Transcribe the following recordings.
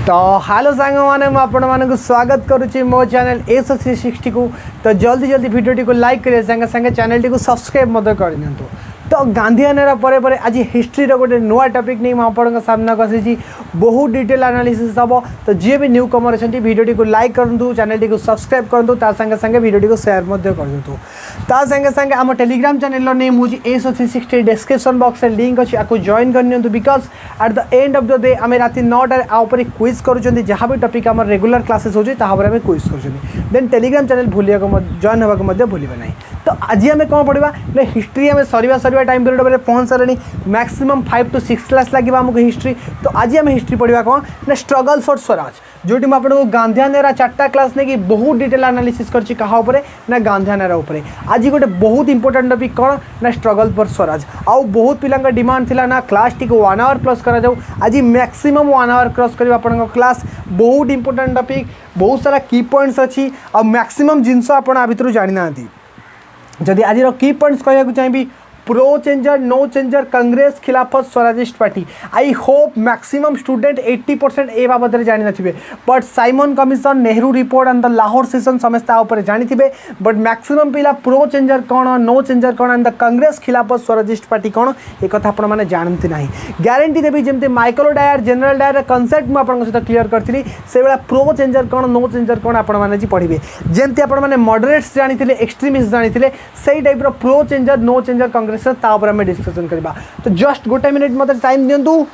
तो हेलो सांग मैंने स्वागत करुच्ची मो चैनल ASO360 को। तो जल्दी जल्दी वीडियो को लाइक करें संगे संगे चैनल टी को सब्सक्राइब कर दिंतु। तो गांधी आनेरा पर आज हिस्ट्री गोटे नुआ टॉपिक नहीं आप सामना को आसी बहुत डिटेल एनालिसिस हम। तो जी भी न्यू कमर अच्छा वीडियो को लाइक करूँ, चैनल टी को सब्सक्राइब करूँ, संगे संगे वीडियो को शेयर कर दिंतु। ता संगे संगे आम टेलीग्राम चैनल नेम हूँ ASO360 डिस्क्रिप्शन बॉक्स में लिंक अच्छी आपको जॉइन कर because eight the end of the day आम राति 9टार क्विज करूँ जहाँ भी टॉपिक आम रेगुलर क्लासेस होती है क्विज कर देन टेलीग्राम चैनल भूलिया जॉइन होगा भूलिए ना। तो आज आम कौन पढ़ा ना हिस्ट्री आम सरीवा टाइम पीरियड में पहुँच सारे मैक्सिमम 5 to 6 क्लास लगे आमको हिस्ट्री। तो आज आम हिस्ट्री पढ़ा कौन ना स्ट्रगल फॉर स्वराज जो आपको गांधी आनेरा 4टा क्लास नहीं बहुत डिटेल एनालिसिस करछि कहा ना गांधी आनेरा उपरे। आज गोटे बहुत इंपोर्टेंट टॉपिक कौन ना स्ट्रगल फॉर स्वराज। आउ बहुत पिला डिमांड थिला ना क्लास टी 1 आवर प्लस करा जाऊ। आज मैक्सिमम 1 आवर क्रॉस कर आपन क्लास बहुत इंपोर्टेंट टॉपिक बहुत सारा की पॉइंट्स अच्छी आ मैक्सिमम जिनस आप भितर जानी ना। जदि आज की पॉइंट्स कहूँ चाहिए pro changer no changer Congress Khilafat Swarajist party I hope maximum student 80% ए बाबद जानी नथिबे but Simon commission Nehru report and the Lahore session समस्त ऊपर जानी थे बट मैक्सिमम पिला प्रो चेंजर कौन नो चेंजर कौन and the Congress Khilafat Swarajist party कौन एक आपण मैंने जानती ना। ग्यारंटी देवी जमी Michael Dyer general Dyer concept मुझे सहित क्लीयर करी से भाया प्रो चेंजर कौन नो चेंजर कौन आपण मैंने पढ़े जमती आपने मॉडरेट्स जानी एक्सट्रीमिस्ट जानी से type pro changer no changer Congress आम डिस्कसन करवा। तो जस्ट गोटे मिनिट मत टाइम दिंतु,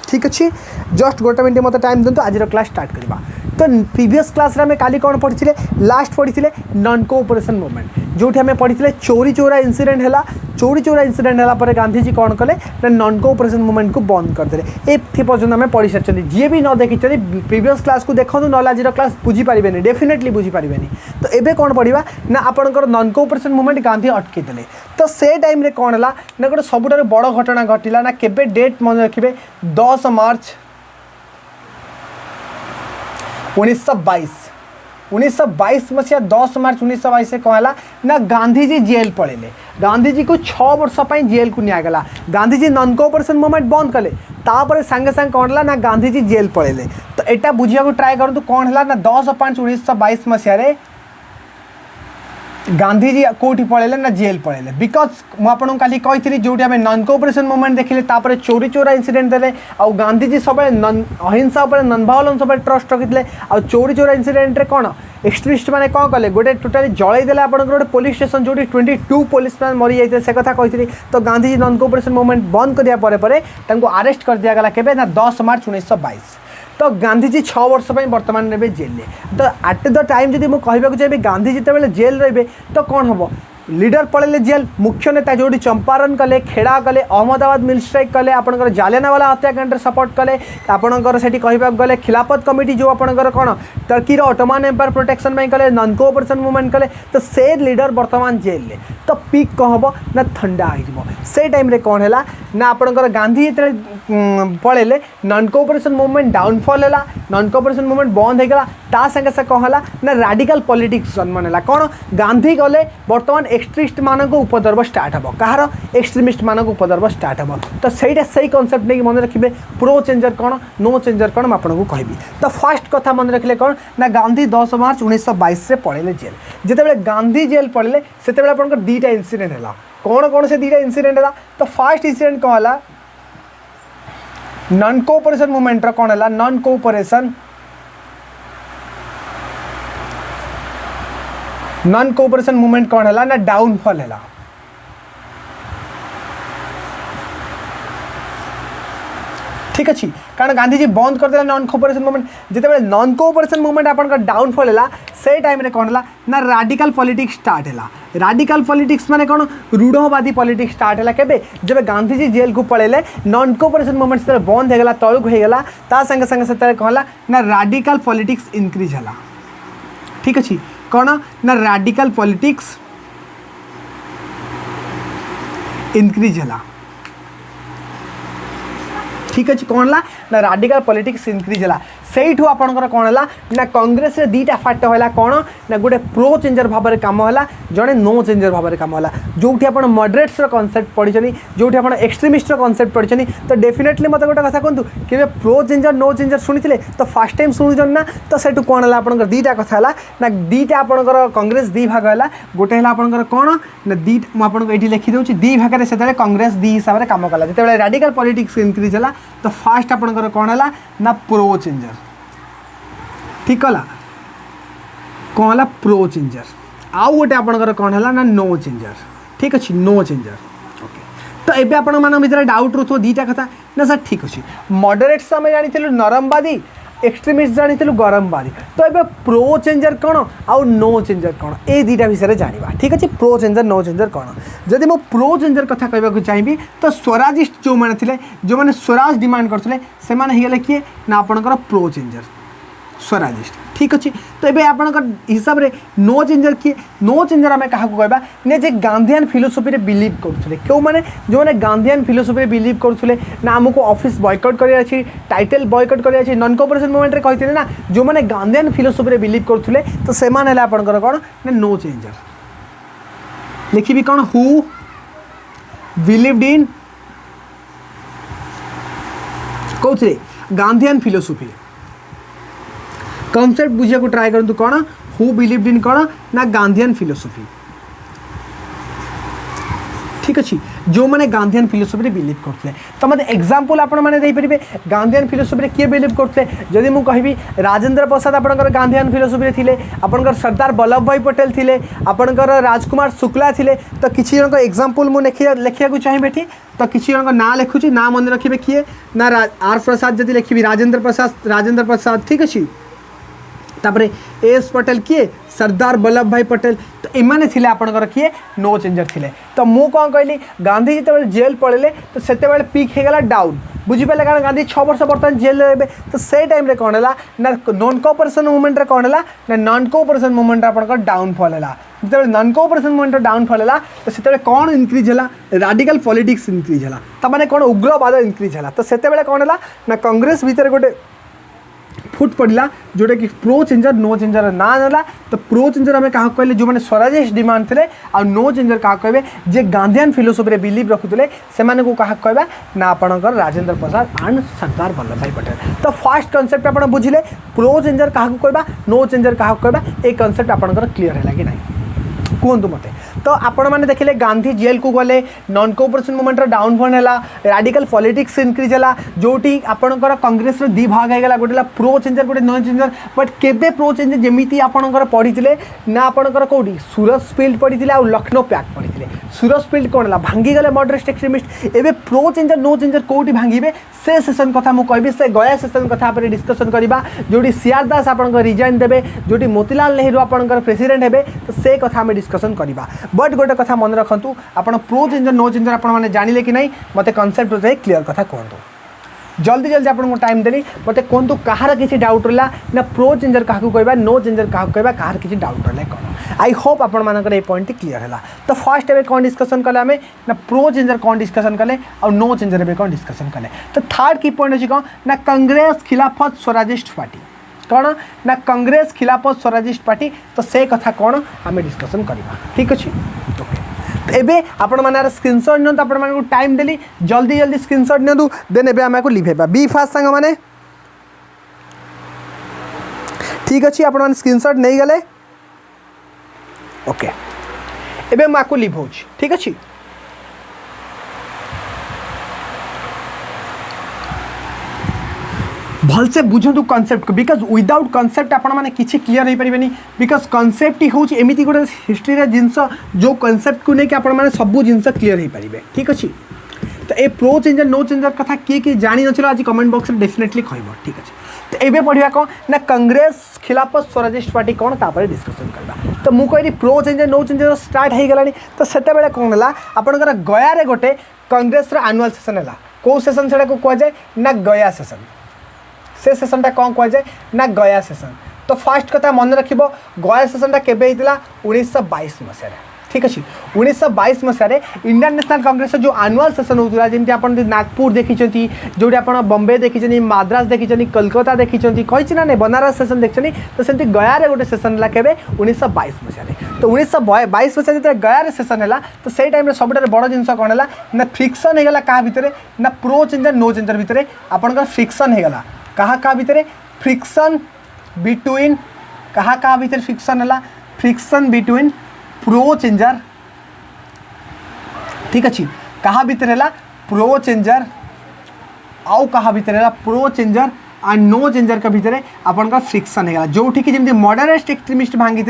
ठीक अच्छे जस्ट गोटे मिनिट मत टाइम दिंतु आज क्लास स्टार्ट करवा। तो प्रीवियस क्लास रे काली कौन पढ़ी लास्ट पढ़ी नॉन कोऑपरेशन मूवमेंट जो आम पढ़ी चोरी चोरा इंसिडेंट है। चोरी चोरा इंसिडेंट है गांधीजी कौन कले ना नॉन कोऑपरेशन मूवमेंट को बंद करदे। ए पर्यटन आम पढ़ी सारी जी भी न देखी प्रीवियस क्लास को देखो ना आज क्लास बुझीपारे डेफिनेटली बुझीपारे। तो एबे कौन पढ़ा ना आपंकर नॉन कोऑपरेशन मूवमेंट गांधी अटकईदे। तो से टाइम रे कौन है ना गोटे सबुठ बड़ घटना घटला ना केबे डेट मन रखिए 10 मार्च 1922 मसीहा 10 मार्च 1922 से कौन है ना गांधीजी जेल पड़े। गांधीजी को 6 वर्ष जेल को निगला। गांधीजी नॉन कोऑपरेशन मूवमेंट बंद कले तापर सांगे सांगे कौन है ना गांधीजी जेल पड़े। तो यहाँ बुझा ट्राए करूँ कौन है ना 10/5/1922 मसीह गांधीजी कौटी पड़े ना जेल पड़े बिकज मुझे काली कही जो आम नॉन कोऑपरेशन मूवमेंट देखिले तापर चोरी चोरा इंसिडेंट देले आउ गांधीजी सब अहिंसा नॉन वायलेंस ट्रस्ट रखी आ चोरी चोरा इंसिडेंट रे कौन एक्सट्रीमिस्ट मैंने कौन कले गोटे टोटाली जलईदे आप गोटे पुलिस स्टेशन जो 22 पुलिस मैन मरी जाते से कथा कही। तो गांधीजी नॉन कोऑपरेशन मूवमेंट बंद कराया अरेस्ट कर दिया केबे ना 10 मार्च 1922। तो गांधीजी 6 वर्ष बर्तमान रे जेल। तो एट द टाइम जब मुझे कहूँ चाहिए गांधीजी जिते जेल रे तो कौन हम लीडर पड़े जेल मुख्य नेता जो चंपारण कले खेड़ा कले अहमदाबाद मिल स्ट्राइक कले आपंकर जालियानवाला हत्याकांड सपोर्ट कले आपंकर से कहवाक गले खिलाफत कमिटी जो आपंकर कौन टर्कीर ऑटोमान एम्पायर प्रोटेक्शन में कले नॉन कोऑपरेशन मूवमेंट कले। तो से लीडर बर्तमान जेल। तो पीक कौन हम ना ठंडा हो से टाइम रे कौन है ना आपंकर गांधी जो पड़े नॉन कोऑपरेशन मूवमेंट डाउनफॉल है नॉन कोऑपरेशन मूवमेंट बंद होगा ता संगे से कौन है ना राडिकल पॉलिटिक्स जन्म है। कौन गांधी गले बर्तमान एक्सट्रीमिस्ट मानक उपद्रव स्टार्ट हम कहार एक्सट्रीमिस्ट मानक उपद्रव स्टार्ट हम। तो सहीटा सही कॉन्सेप्ट नहीं मन रखिए प्रो चेंजर कौन नो चेंजर कौन आपको कहबी। तो फास्ट कथा मन रखिले कौन ना गांधी 10 मार्च 1922 से पड़े जेल। जिते गांधी जेल पड़े से आप 2टा इंसिडेंट है कौन कौन से 2टा इंसिडेंट है। तो फास्ट इंसिडेंट कौन है नॉन कोऑपरेशन मूवमेंट कौन है नॉन कोऑपरेशन मूवमेंट कौन है ना डाउनफॉल है। ठीक अच्छे कारण गांधीजी बंद करदे नॉन कोऑपरेशन मूवमेंट जिते नॉन कोऑपरेशन मूवमेंट आप डाउनफॉल है से टाइम रे कौन है ना राडिकल पॉलिटिक्स स्टार्ट है। राडिकल पॉलिटिक्स माने कौन रूढ़वादी पॉलिटिक्स स्टार्ट है केबे जब गांधीजी जेल को पड़े नॉन कोऑपरेशन मूवमेंट से बंद होगा तलुक होगा ता संगे संगे से कौन है ना राडिकल पॉलिटिक्स इंक्रीज है। ठीक अच्छे कौन ना राडिकल पॉलिटिक्स इंक्रीज है। ठीक अच्छे कौन ला ना राडिकल पॉलिटिक्स इंक्रीज है सेठू आपंकर कौन है ना कांग्रेस रे दीटा फाट है कौन ना गोटे प्रो चेंजर भाव में कम है जड़े नो चेंजर भाव में कम है जो आप मॉडरेट्स कॉन्सेप्ट पढ़ी जो आप एक्सट्रीमिस्ट कॉन्सेप्ट पढ़ी तो डेफिनेटली मत गोटे कथा कहतु कि प्रो चेंजर नो चेंजर शुणी तो फास्ट टाइम शुणुन ना तो सेठू कौन है आप दीटा कथा है ना दीटा आपंकर कांग्रेस दी भाग है गोटे है आपंकर कौन ना दी मुझे ये लिखिदे दी भाग से कांग्रेस दी हिसाब से कम कला जो राडिकल पॉलिटिक्स इंक्रीज है तो फास्ट आपंकर कौन है ना प्रो चेंजर ठीक है कौन है प्रो चेंजर आउ गोटे आपंकर कौन है ना नो चेंजर ठीक अच्छे नो चेंजर ओके तो ये आपण भर डाउट रोथ दीटा कथा ना सर ठीक अच्छे मॉडरेट्स आम जानी नरमवादी एक्सट्रीमिस्ट जानी गरमवादी तो ये प्रो चेंजर कौन आउ नो चेंजर कौन ये दुटा विषय जाना ठीक अच्छे प्रो चेंजर नो चेंजर कौन जदि मो प्रो चेंजर कथा कहवाक चाहिए तो स्वराजिस्ट जो मैंने थे जो मैंने स्वराज डिमांड करते से किए ना आपंकर प्रो चेंजर स्वराजिस्ट ठीक अच्छे तो ये आपंकर हिसाब से नो चेंजर किए नो चेंजर आम क्या कहवा जे गांधीआन फिलोसफी रे बिलीव करते क्यों मैंने जो मैंने गांधीआन फिलोसफी रे बिलीव करते ना आमको ऑफिस बॉयकट कराया टाइटल बॉयकट कराया नॉन कोऑपरेशन मूवमेंट रे कहते ना जो मैंने गांधीआन फिलोसफी रे बिलीव करते तो से आपंकर कौन ना नो चेंजर लिखी कौन हु बिलीव्ड इन कौन गांधीआन फिलोसफी कॉन्सेप्ट बुझा ट्राए करूँ कौन हु बिलीव्ड इन कौन ना गांधीआन फिलोसफी ठीक अच्छे जो मैंने गांधीआन फिलोसफी बिलीव करते तो मत एग्जांपल आपण मैंने देपारे गांधीआन फिलोसफी किए बिलीव करते जदि मुझे कहबी राजेंद्र प्रसाद आपंकर गांधीआन फिलोसफी थे आपंकर सरदार वल्लभ भाई पटेल थे आपंकर राजकुमार शुक्ला थे तो किसी जन एग्जांपल मुझे लिखा चाहिए तो किसी जन ना लिखुची ना मन रखिए किए ना आर प्रसाद जदि लिखी राजेंद्र प्रसाद ठीक अच्छे तापर एस पटेल किए सरदार वल्लभ भाई पटेल तो इमाने थिले आपनकर किए नो चेंजर थिले तो मु कौन कहली गांधी जिते जेल पड़े तो से पीक होगला डाउन बुझिपारे कारण गांधी 6 वर्ष बर्तमान जेल रे तो से टाइम रे कौन है ना नॉन कोऑपरेशन मूवमेंट रे कौन है ना नॉन कोऑपरेशन मूवमेंट आपनकर डाउनफॉल है जो नॉन कोऑपरेशन मूवमेंट डाउनफॉल है तो से कौन इंक्रीज है राडिकल पॉलिटिक्स इंक्रीज है तो माने कौन उग्रवाद इंक्रीज है तो से कौन है ना कांग्रेस भीतर गोटे फुट पड़ा जोटा कि प्रो चेंजर नो चेंजर ना ना तो प्रो चेंजर आम क्या कहले जो मैंने स्वराजिस्ट डिमांड थे आ नो चेंजर क्या कहे जे गांधीआन फिलोसफी रे बिलीव रखुते से क्या कहवा ना आपंकर राजेंद्र प्रसाद एंड सरदार वल्लभ भाई पटेल तो फास्ट कॉन्सेप्ट आप बुझिले प्रो चेंजर क्या कहवा नो चेंजर क्या कहवा ये कॉन्सेप्ट आपंकर क्लीयर है कि नहीं कहतु मत तो आपण मैंने देखिले गांधी जेल को गले नॉन कोऑपरेशन मूवमेंट डाउनफॉल है राडिकल पॉलिटिक्स इंक्रीज है जोटी आपंकर कांग्रेस दी भाग होगा गोटे प्रो चेंजर गोटे नो चेंजर बट केबे प्रो चेंजर जमीती आपंकर पढ़ी ना आपंकर कौटी सूरत स्पिल्ड पढ़ी आ लखनऊ पैक पढ़ी सूरत स्पिल्ड कौन है भांगीगले मॉडरेट एक्सट्रीमिस्ट एवं प्रो चेंजर नो चेंजर कौटी भांगे से सेसन कथा मुझे कहबी से गया सेसन कथा डिस्कसन करवा जोटी सीआर दास आप रिजाइन देवे जोटी मोतीलाल नेहरू आपंकर प्रेसिडेंट हे तो से कथा आम डिस्कसन करवा बट गोटे कथा मन रखु आप प्रो चेंजर नो चेंजर आपने जानिले कि नहीं मत कॉन्सेप्ट होता है क्लीयर कथा कहतु जल्दी जल्दी आपको टाइम देली मत कहतु कहार किसी डाउट रहा ना प्रो चेंजर क्या कहवा नो चेंजर क्या कहवा कहार किसी डाउट रहा कौन आई होप आपण मानकर ये पॉइंट क्लीयर है तो फर्स्ट एवं कौन डिस्कसन कले आम ना प्रो चेंजर कौन डिस्कसन कले और नो चेंजर एवं कौन डिस्कसन कले तो थर्ड की पॉइंट अच्छी कौन ना कांग्रेस खिलाफत स्वराजिस्ट पार्टी कौन ना कांग्रेस खिलाफत स्वराजिस्ट पार्टी तो से कथा कौन आम डिस्कसन करवा ठीक अच्छे ओके एबे आपण माने स्क्रीनशॉट नियंतु आपण माने टाइम देली जल्दी जल्दी स्क्रीनशॉट नियंतु देन एबे आमे को लिखेबा बी फास्ट संग माने ठीक अछि आपण माने स्क्रीनशॉट नहीं गले ओके एबे माको लिव होछ ठीक अछि भलसे बुझंतु कॉन्सेप्ट को बिकज विदाउट कॉन्सेप्ट आपण माने किछि क्लियर नहीं परिबेनी बिकज कॉन्सेप्ट ही होछ एमिति गोटे हिस्ट्री रे जिंस जो कॉन्सेप्ट को लेके आपण माने सब जिंस क्लियर ही परिबे ठीक अछि तो ए प्रो चेंजर नो चेंजर कथा किए जानी नथिलो आज कमेंट बॉक्स रे डेफिनेटली कहबो ठीक अछि तो एबे पढ़िया कौन ना कांग्रेस खिलाफत स्वराजिस्ट पार्टी कौन तापर डिस्कसन करबा तो मु कहली pro changer no changer start हो गलानी तो सेते बेले कौन हला आपनकर गया रे गोटे कांग्रेस रो एनुअल सेशन हला को सेशन सेडा को कह जाय ना गया सेशन से सेशनटा कौन कह जाए ना गया सेशन तो फास्ट कथा मन रखिबो गया सेशनटा केबे हितला 1922 मसिया ठीक अच्छे 1922 मसीह इंडियन नेशनल कांग्रेस जो आनुआल सेसन होता है जमी आप नागपुर देखी जो आप बम्बे देखी मद्रास देखी कोलकाता देखी कही ना नहीं बनारस सेसन देखी तो सेमती गया गोटे सेसन है केवे 1922 मसीह तो 1922 मसीह जो गया सेसन है तो से टाइम सब बड़ जिन कौन है ना फ्रिक्शन होगा क्या भितर ना प्रो चेंजर नो चेंजर भितर आपंकर फ्रिक्शन होगा क्या भितर फ्रिक्शन बिटवीन क्या भितर फ्रिक्शन है फ्रिक्शन बिटवीन प्रो चेंजर ठीक अच्छे क्या भितर है प्रो चेंजर आउ क्या भितर है pro changer and no changer का भितर आपंकर फ्रिक्शन होगा जो जमी मॉडरेट एक्सट्रीमिस्ट भांगी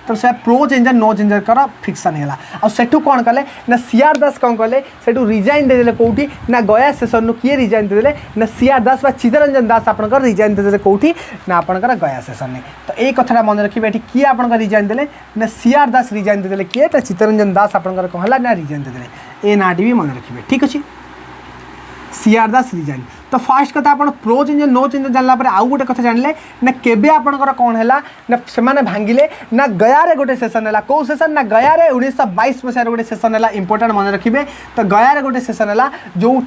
तो से प्रो चेंजर नो चेंजर कर फ्रिक्शन होगा आ सेठू कौन कले ना सीआर दास कौन कले सेठू रिजाइन देदेले कौटी ना गया सेसन किए रिजाइन देदेले ना सीआर दास चित्तरंजन दास आपंकर रिजाइन देदेले कौटी ना आपंकर गया सेसन में तो ये कथा मन रखिए ये किए आपंकर रिजाइन देले ना सीआर दास रिजाइन देदेले किए तो चित्तरंजन दास आपंकर कौन है ना रिजाइन देदेले ए नाटी भी मन रखिए ठीक अच्छे सीआर दास रिजाइन तो फास्ट कथा आप प्रो चेंजर नो चेंजर जानला आउ गोटे कथा जानले ना केबे आपनकर कौन है ना से भांगिले ना गया रे गोटे सेसन है कौ सेसन ना गया रे 1922 मसीह गोटे सेसन है इंपोर्टेंट मन रखिए तो गया रे गोटे सेसन है जो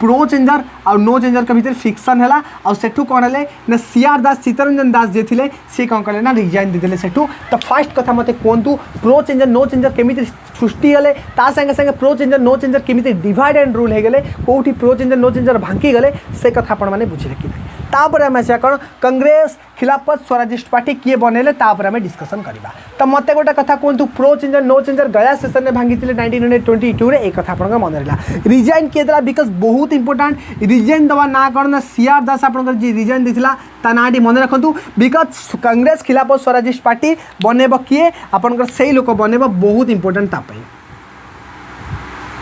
प्रो चेंजर और नो चेंजर के भीतर फिक्शन है और सेठू कौन है ना सीआर दास चित्तरंजन दास जे थे सी कौन कले ना रिजाइन देदेले सेठू तो फास्ट कथा मत कहतु प्रो चेंजर नो चेंजर केमी सृष्टि गले संगे संगे प्रो चेंजर नो चेंजर केमी डिवाइड एंड रूल होगले कौटी प्रो चेंजर नो चेंजर भांगी गले से कथा आपण मैंने बुझी रखिए तापर आम आसा कौन कांग्रेस खिलाफत स्वराजिस्ट पार्टी किए बनैले तापर आम डिस्कसन करवा तो मत गोटे कथा कहतु प्रो चेंजर नो चेंजर गया सेसन में भांगी 1922 रे एक कथा आप मन रहा रिजाइन किए देला बिकज बहुत इंपोर्टेंट रिजाइन दवा ना कौन ना सीआर दास आप जी रिजाइन देता ता नाटी मन रखु बिकज कांग्रेस खिलाफत स्वराजिस्ट पार्टी बनैब किए आपंकर से लोक बनैब बहुत इंपोर्टेंट तापाई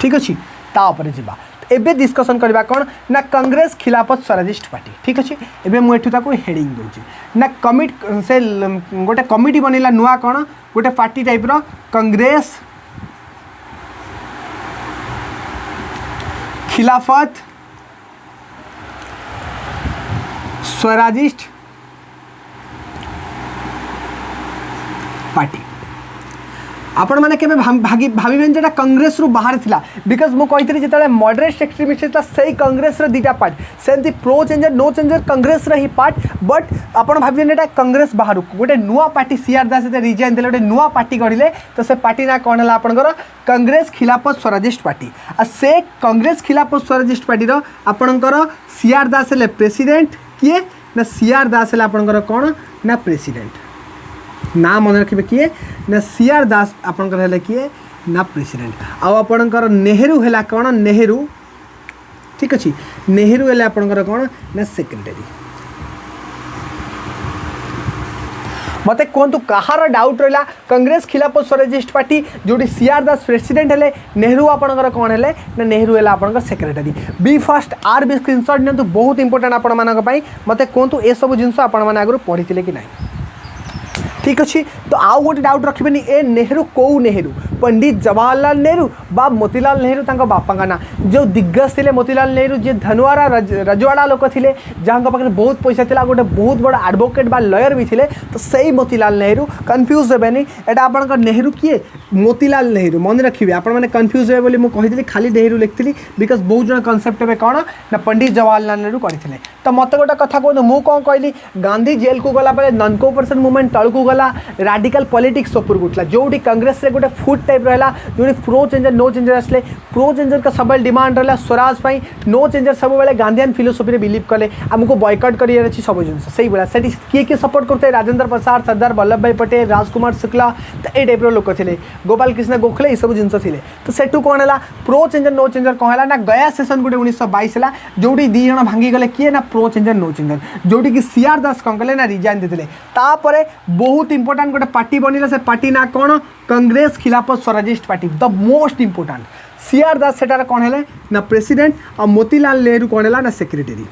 ठीक अच्छे तापर जा एबे डिस्कसन करवा कौन ना कांग्रेस खिलाफत स्वराजिस्ट पार्टी ठीक अच्छे एबे मुझे हेडिंग दूची ना कमिट से गोटे कमिटी बनैला नुआ कौन गोटे पार्टी टाइप रो कांग्रेस खिलाफत स्वराजिस्ट पार्टी आपण मैंने के भावे जो कांग्रेस रु बाहर थिला बिकज मु कही जो मॉडरेट एक्सट्रीमिस्ट था से कांग्रेस दीटा पार्ट सेमती pro changer no changer Congress ही पार्ट बट आपड़ भाई कांग्रेस बाहर गोटे नुआ पार्टी सीआर दास रिजाइन देले गोटे नुआ पार्टी गढ़ले तो से पार्टी ना कौन है आपंकर कांग्रेस खिलाफत स्वराजिस्ट पार्टी आ से कांग्रेस खिलाफत स्वराजिस्ट पार्टी आपंकर सीआर दास हेले प्रेसिडेंट किए ना सीआर दास हेले आपंकर कौन ना प्रेसिडेंट ना मन रखिए किए ना सीआर दास आपंकर हेले किए ना प्रेसिडेंट आउ आपंकर नेहरू है कौन नेहरू ठीक अच्छे नेहरू हेले आपंकर कौन ना सेक्रेटरी मत कहतु कहार डाउट रहा कांग्रेस खिलाफत स्वराजिस्ट पार्टी जो सीआर दास प्रेसिडेंट हेले नेहरू आपंकर कौन है ना नेहरू है आपंकर secretary be fast or be screenshot नि बहुत इंपोर्टेंट आपण मानी मत कहतु ए सब जिन आगु पढ़ी कि ना ठीक अच्छे तो आउ गोटे डाउट रखिए ए नेहरू कौ नेहरू पंडित जवाहरलाल नेहरू बा मोतीलाल नेहरू तांको बापा का ना जो दिग्गज थे मोतीलाल नेहरू जी धनुआरा रजवाड़ा लोक थे जहाँ पाखे बहुत पैसा था गोटे बहुत बड़ा एडवोकेट बा लॉयर भी थे तो सही मोतीलाल नेहरू कन्फ्यूज हेनी एटा आपंकर नेहरू किए मोतीलाल नेहरू मन रखिए आप कन्फ्यूज हे बोली मुझे खाली नेहरू लिखी बिकज बहुत जन कनसेप्ट हे कौन ना पंडित जवाहरलाल नेहरू करते तो मत गोटे कथा कहूँ मुझे कौन कहली गांधी जेल को गला नन कोऑपरेशन मूवमेंट तलू गला राडिकल पॉलिटिक्स ऊपर उठला जो कांग्रेस से गोटे फुट टाइप रहा जो प्रो चेंजर नो चेंजर आसले प्रो चेंजर का सब डिमांड रहा स्वराज पाई नो चेंजर सब बेले गांधीयन फिलोसफी बिलीव कले आमको बॉयकट कर सब जिन से भाई किए किए सपोर्ट करते राजेंद्र प्रसाद सरदार वल्लभ भाई पटेल राजकुमार शुक्ला तो ये टाइप लोक थे गोपाल कृष्ण गोखले ये सब जिन थे तो सेठू कौन है प्रो चेंजर नो चेंजर कौन है ना गया सेसन गोटे 1922 है जो दी जन भांगी गले किए ना प्रो चेंजर नो चेंजर जोटी कि सीआर दास कौन कले ना रिजाइन देते बहुत इंपोर्टेंट गोटे पार्टी बनला से पार्टी ना कौन Congress Khilafat Swarajist party the most important CR Das सेटार कौन है ना प्रेसिडेंट और मोतीलाल नेहरू कौन है ना सेक्रेटरी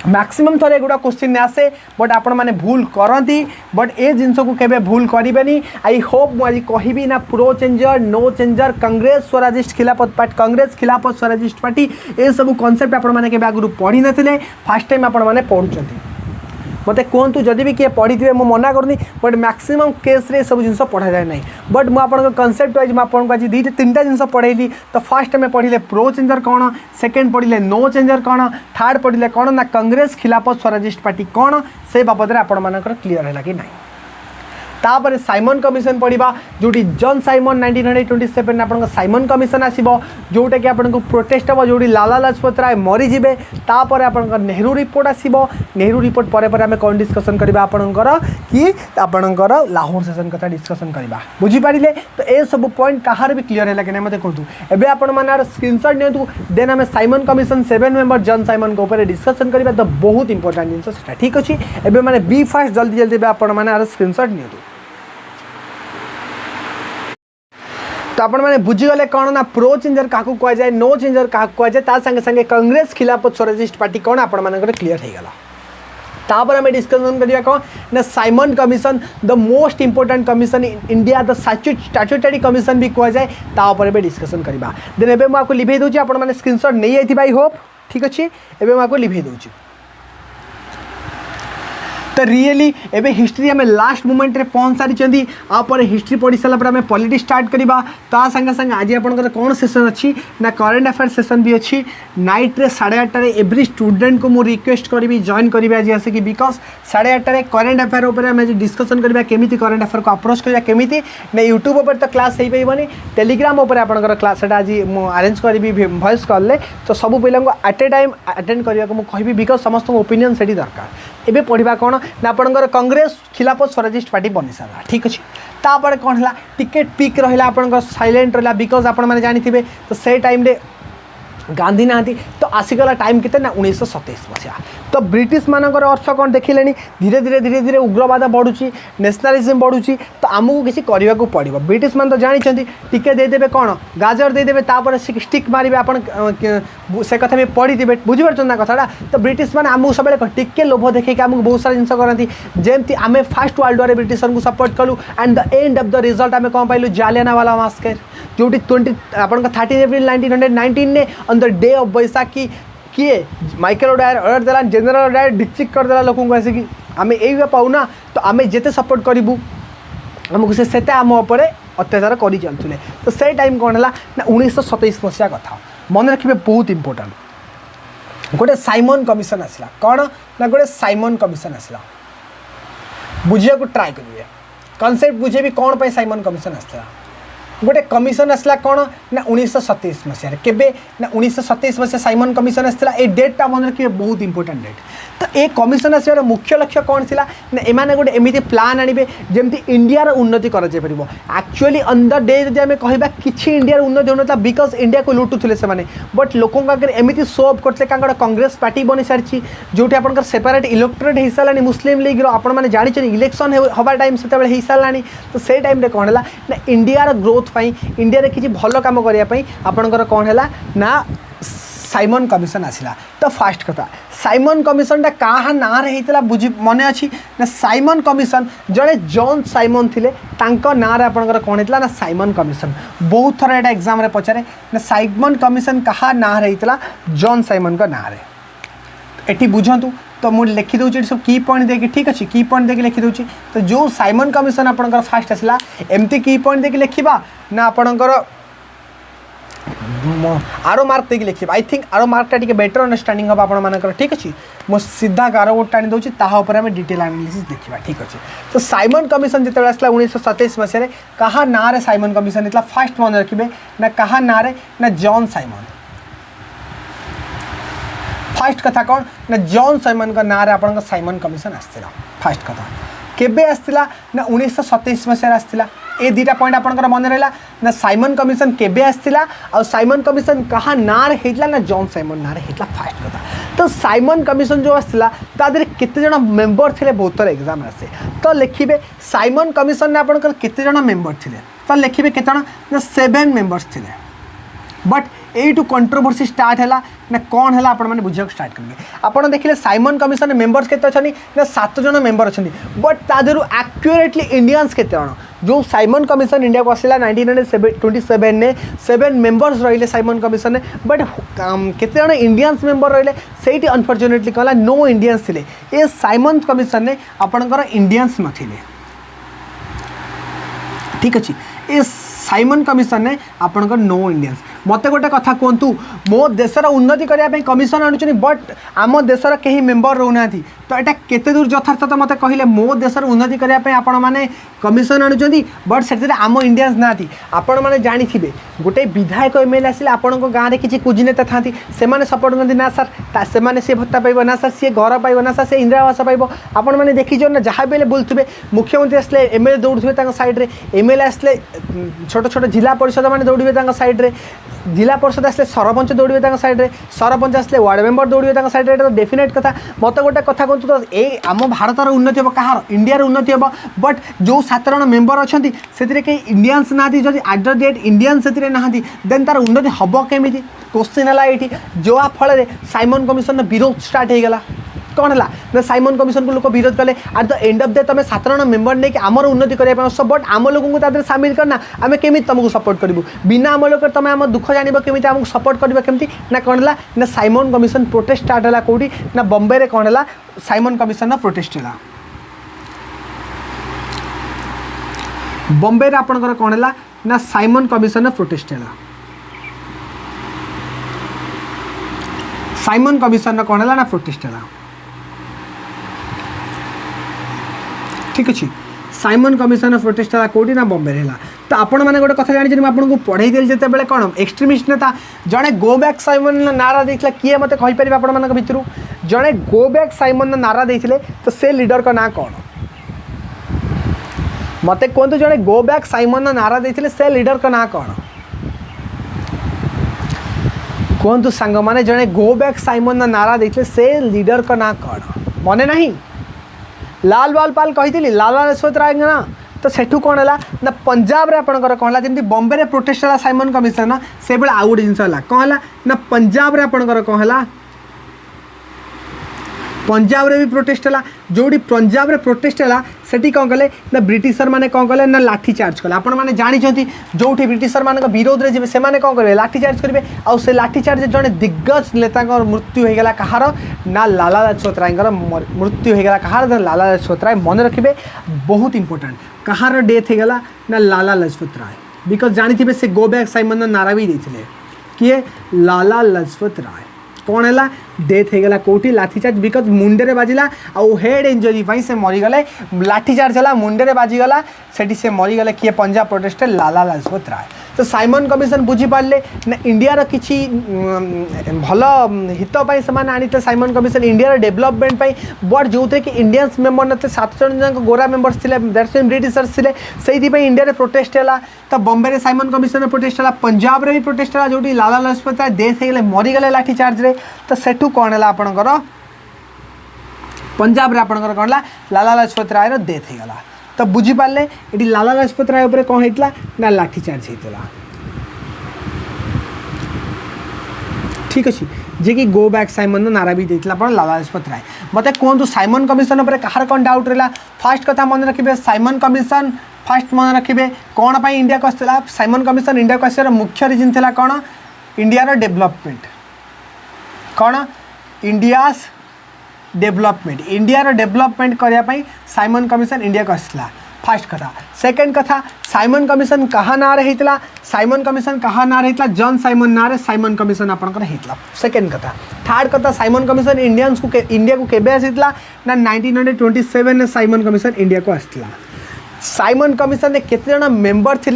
मैक्सिमम थोड़े एगुड़ा क्वेश्चन आसे बट आपण मैंने भूल करती बट ए जिनस को केबे भूल करें आई होप मुझे कहि ना pro changer no changer Congress Swarajist Khilafat party Congress Khilafat Swarajist party ये सब कॉन्सेप्ट आपण मैंने आगु पढ़ी नथिले फर्स्ट टाइम आपण मैंने पढ़ुचंती मते कहतु जदि भी किए पढ़ी थे मु मना करनी बट मैक्सिमम केस रे सब जिन पढ़ा जाए ना बट मुझे कनसेप्ट वाइज मुझे आज दुईटा तीनटा जिन पढ़ेली तो फास्ट आम पढ़ले प्रो चेंजर कौन सेकेंड पढ़ले नो चेंजर कौन थर्ड पढ़ले कौन ना कांग्रेस खिलाफत स्वराजिस्ट पार्टी कौन से बाबद आपण क्लीयर है कि नहीं तापर साइमन कमिशन पढ़ा जोटी जॉन साइमन 1927 आप साइमन कमिशन आसो जोटा कि आपको प्रोटेस्ट हम जो लाला लाजपत राय मरीजे तापर आप नेहरू रिपोर्ट आसो नेहरू रिपोर्ट पर आम कौन डिस्कसन करवा आपणकर कि आपणकर लाहौर सेशन कथा डिस्कसन करवा बुझीपारे तो ये सब पॉइंट कहार भी क्लीयर है कि नहीं मत कहतु एवं आपण स्क्रीनशॉट नियंतु देन आम Simon commission 7 member John Simon को ऊपर डिस्कसन करवा तो बहुत इंपोर्टेंट जिन ठीक अच्छे एवं मैंने बी फास्ट जल्दी जल्दी आपण मैंने स्क्रीनशॉट नियंतु तो आपण मैंने बुझीगले कौन ना प्रो चेंजर क्या कह जाए नो चेंजर क्या कह जाए संगे संगे कांग्रेस खिलाफत स्वराजिस्ट पार्टी कौन आपण मानकर क्लीयर हो गला तापर आम डिस्कसन करिया कौन ना Simon commission the most important commission in India the statutory commission भी कह जाए तापर भी डिस्कसन करवा देन एबे आपको लिभे दूची आपण माने स्क्रीनशॉट नहीं आई थी आई होप ठीक अच्छे एबे आपको लिभे दूची तो रियली एबे हिस्ट्री आम लास्ट मोमेंट रे पहुँच सारी आपर हिस्ट्री पढ़ी सारापर आम पॉलिटिक्स स्टार्ट करवा ता संगे संगे आज आपंकर कौन सेशन अच्छी ना करंट अफेयर सेशन भी अच्छी नाइट रे 8:30 एवरी स्टूडेंट को मुझे रिक्वेस्ट करी जॉइन करी आज आसिक बिकज 8:30 करंट अफेयर उपर आम डिस्कसन करवा केमी करंट अफेयर को अप्रोच करवा केमी ना यूट्यूब पर तो क्लास हो पाइबनी टेलीग्राम उपर आपंकर क्लास आज अरेंज करी वॉइस कॉल तो सब पिला एट ए टाइम अटेंड करने को मुझे बिकज समस्त ओपिनियन से दरकार एबे पढ़ा कौन ना आपंकर कांग्रेस खिलाफत स्वराजिस्ट पार्टी बनी सारा ठीक अच्छे तापर कौन है टिकेट पिक रहा आपंकर साइलेंट रहा बिकज आप जानी तो से टाइम रे गांधी ना तो आसीगला टाइम के ना 1927 मसीहा तो ब्रिटिश मानकर अर्थ कौन देखिले धीरे धीरे धीरे धीरे उग्रवाद बढ़ुची नेशनलिज्म बढ़ुची तो आमको किसी करने को पड़ो ब्रिटिश मान तो जानते टिके देदेवे कौन गाजर देदेवे तापर स्टिक मारे आप से कथा भी पढ़ी थे बुझीपार ना कथा तो ब्रिटिश मैंने आमको सब टिके लोभ देखिए आमको बहुत सारा जिन करती जमती आम फास्ट वर्ल्ड वार ब्रिटिशर को सपोर्ट कलु and the end of the result आम कौन पाइलु जालियानवाला मास्कर जो 13 एप्रिल 1919 ने on the day of Baisakhi किए माइकल ओडायर ऑर्डर देला जनरल ओडायर डिस्ट्रिक्ट करदेला लोक को आसिक आम यही पाऊना तो आम जिते सपोर्ट करूँ आमको से आम उपर अत्याचार कर चलते तो से टाइम कौन है ना 1927 मसीहा कथा मन रखिए बहुत इंपोर्टेंट गोटे साइमन कमिशन आसला कौन ना गोटे साइमन कमिशन आसला बुझा को ट्राए करेंगे कनसेप्ट बुझे भी कौन पर साइमन कमिशन आसला गोटे कमिशन आसला कौन ना 1927 मसीह केबे ना 1927 मसीह साइमन कमिशन आसला ए डेटा मन रखिए बहुत इंपोर्टेंट डेट तो ये कमिशन आसार मुख्य लक्ष्य कौन थी ना एमाने गोटे एमती प्लान आणबे जमती इंडियार उन्नति कर एक्चुअली ऑन द डे जब आम कहवा कि इंडियार उन्नति होता बिकज इंडिया को लुटुले से बट लोकों आगे एमती शो अफ करते क्या कांग्रेस पार्टी बनी सारी जो आप सेपरेट इलेक्टोरेट हो सारा मुस्लिम लीग आपने जानते इलेक्शन हवा टाइम से हो सारा तो से टाइम कौन है ना इंडियार ग्रोथ इंडिया किसी भल कम करने आपंकर कौन है ना साइमन कमिशन आसला तो फास्ट कथा साइमन कमिशन क्या ना होता बुझी मन अच्छी ना साइमन कमिशन जड़े जॉन साइमन थिले तांको ना रे आपनकर कौन होता ना साइमन कमिशन बहुत थर यहाँ एग्जाम पचारे ना साइमन कमिशन क्या ना होता जॉन साइमन का ना ये बुझंतु तो मुझे लिखिदे सब की पॉइंट देखिए ठीक अच्छे की पॉइंट देखिए लिखिदे तो जो साइमन कमिशन आपंकर फास्ट आसला एमती की पॉइंट देखिए लिखा ना आपंकर आरो मार्क देखिए लिखे आई थिंक आरो मार्कटा टी बेटर अंडरस्टांडिंग हम आप ठीक अच्छे मुझे सीधा आरो गोटे आनी दूसरी तापर आम डिटेल एनालिसिस देखा ठीक अच्छे तो साइमन कमिशन जो आसला 1927 मसीह क्या ना रे साइमन कमिशन होता फास्ट मन रखिए ना क्या ना रे ना जॉन साइमन फास्ट कथा कौन ना जॉन साइमन का ना रे आपन साइमन कमिशन आसला फास्ट कथा केबे आसला ना 1927 मसीह आसला ये दुटा पॉइंट आपंकर मन रहा ना साइमन कमिशन केबे आसला और साइमन कमिशन कहाँ ना रे होता ना जॉन साइमन ना रे होता फास्ट कथा तो साइमन कमिशन जो आसला तादे केते जण मेंबर थे बहुत थर एग्जाम आसे तो लिखिए साइमन कमिशन आपंकर केते जण मेंबर थे तो लिखिए केते जण ना 7 मेंबर्स थे बट एठू कंट्रोवर्सी स्टार्ट है ना कौन है आपण मैंने बुझा स्टार्ट करेंगे। आपड़ देखिए साइमन कमिशन मेंबर्स केते अच्छे ना 7 जन मेंबर अच्छा बट तादर एक्यूरेटली इंडियंस केते जन जो साइमन कमिशन इंडिया को आसला 1927 ने 7 मेंबर्स रहिले साइमन कमिशन ने बट केते जन इंडियंस मेंबर रहिले सेठी अनफॉर्चुनेटली कहला नो इंडियंस थिले ए साइमन कमिशन ने आपणकर इंडियंस नथिले ठीक अच्छे ए साइमन कमिशन ने आपणकर नो इंडियंस मत गोटे कथा कहतु मो देशर उन्नति करने कमिशन आणुचनी बट आम देशर कहीं मेंबर रोना तो यहाँ केते दूर यथार्थता मत कहले मो देशर उन्नति करने आपण मैंने कमिशन आणुचंदी बट से आम इंडियंस ना आपण मैंने जानी गोटे विधायक एमएलए आसिले आपण गाँव में किसी कुजिनेता था से सपोर्ट करते ना सर से सी भत्ता पाइब ना सर सी घर पाइब ना सर से इंदिरा आवास पाइब आपण मैंने देखीच ना जहाँ भी बुलूे मुख्यमंत्री आसले एमएलए दौड़े सैड्रे एमएलए आसले छोट छोट जिला परिषद मैंने दौड़े सैड्रे जिला परिषद आसले सरपंच दौड़े सैड्रे सरपंच आसले वार्ड मेंबर दौड़े सैड्रे तो डेफिनेट कथा मत गोटे कथा कहतु तो ये आम भारतर उन्नति हम कहार इंडियार उन्नति हम बट जो 7 जन मेंबर अच्छा से कहीं इंडियंस ना जब एट द डेट इंडियंस से ना देन तार उन्नति हम केमी क्वेश्चन है ये जो फल साइमन कमिशन विरोध स्टार्ट हो गला कौन है ना साइमन कमिशन को लोग विरोध कले eight the end of the तमें 7 जन मेंबर नहीं कि आमर उन्नति करने बट आम लोगों को सामिल करना आम केमी तुमको सपोर्ट करूँ बिना आम लोग तुम आम दुख जान केमी आमको सपोर्ट करवा केमी ना कौन है ना साइमन कमिशन प्रोटेस्ट स्टार्ट है कौटी ना बॉम्बे रे कौन है साइमन कमिशन प्रोटेस्ट है बॉम्बे रे आपनकर कौन है ना साइमन कमिशन प्रोटेस्ट है साइमन कमिशन कौन है ना प्रोटेस्ट है ठीक अच्छे साइमन कमिशन प्रोटेस्ट है कौटी ना बॉम्बे है तो आपण मैंने गोटे कथा जानी आपको पढ़ाई देली जिते कौन एक्सट्रीमिस्ट नेता जड़े गो बैक साइमन नारा देता किए मत कहीपर आपण मान भितर जड़े गो बैक साइमन नारा देते तो से लीडर का ना कौन मत कहतु जड़े गो बैक साइमन नारा देते से लीडर का ना कौन कहतु सांग माने जड़े गो बैक साइमन नारा देते से लीडर का ना कौन मने नहीं लाल बाल पाल कही लाला लाजपत राय ना तो सेठू कौन है ना पंजाब रे आपणकर कौन है जमी बॉम्बे रे प्रोटेस्ट है साइमन कमिशन ना से बेले आउ गोटे जिनस है कौन है ना पंजाब रे आपणकर कौन है पंजाब रे भी प्रोटेस्ट है जोड़ी पंजाब रे प्रोटेस्ट है सेठी कौन कले ना ब्रिटिशर माने कौन कले ना लाठी चार्ज कले आपण माने जानी जो ब्रिटिशर मान विरोध में जी से कौन करेंगे लाठी चार्ज करेंगे आउ से लाठी चार्ज जड़े दिग्गज नेता मृत्यु हो गला कहार ना लाला लाजपत राय मृत्यु हो गला कहार लाला लाजपत राय मन रखिए बहुत इंपोर्टेंट कहार डेथ हो गला ना लाला लाजपत राय बिकज जानी से गो बैक साइमन नारा भी देते किए लाला लाजपत राय कौन है डेथ हो गला कौटी लाठीचार्ज बिकज मुंडे बाजिला आउ हेड इंजरी से मरीगले लाठीचार्ज है मुंडे बाजिगला से मरीगले किए पंजाब प्रोटेस्ट लाला लाजपत राय तो साइमन कमिशन बुझीपारे ना इंडिया किसी भल हितपाई से आनीते Simon commission India development but जो थे कि इंडियंस मेंबर ना 7 जन गोरा मेंबर्स थे दैट्स मीन ब्रिटिशर्स थे से इंडिया प्रोटेस्ट है तो बॉम्बे रे साइमन कमिशन प्रोटेस्ट है पंजाब रे भी प्रोटेस्ट है जो लाला लाजपत राय डेथ हो मरीगले लाठीचार्ज रे तो सेठू कौन है आपणकर पंजाब रे आपणकर कौन है लाला लाजपत राय डेथ हो गला तो बुझीपारे ये लाला लाजपत राय उपर कौन होता ना लाठीचार्ज होता ठीक अच्छे जे कि गो बैक साइमन नारा भी देता लाला लाजपत राय मत कहतु साइमन कमिशन पर कहार कौन डाउट रहा फास्ट कथा मन रखिए साइमन कमिशन फास्ट मन रखिए कौन पर इंडिया को आसला साइमन कमिशन इंडिया को आसार मुख्य रिजन था कौन इंडिया डेभलपमेंट कौन इंडिया डेभलपमेंट करने साइमन कमिशन इंडिया को आसला फास्ट कथा सेकेंड कथा साइमन कमिशन कहाँ ना होता साइमन कमिशन कहाँ ना होता जॉन साइमन ना साइमन कमिशन आपंकर होता सेकेंड कथा थर्ड कथा साइमन कमिशन इंडियंस को इंडिया को केबे आसीला ना 1927 में साइमन कमिशन इंडिया को आसला साइमन कमिशन में केते जन मेंबर थे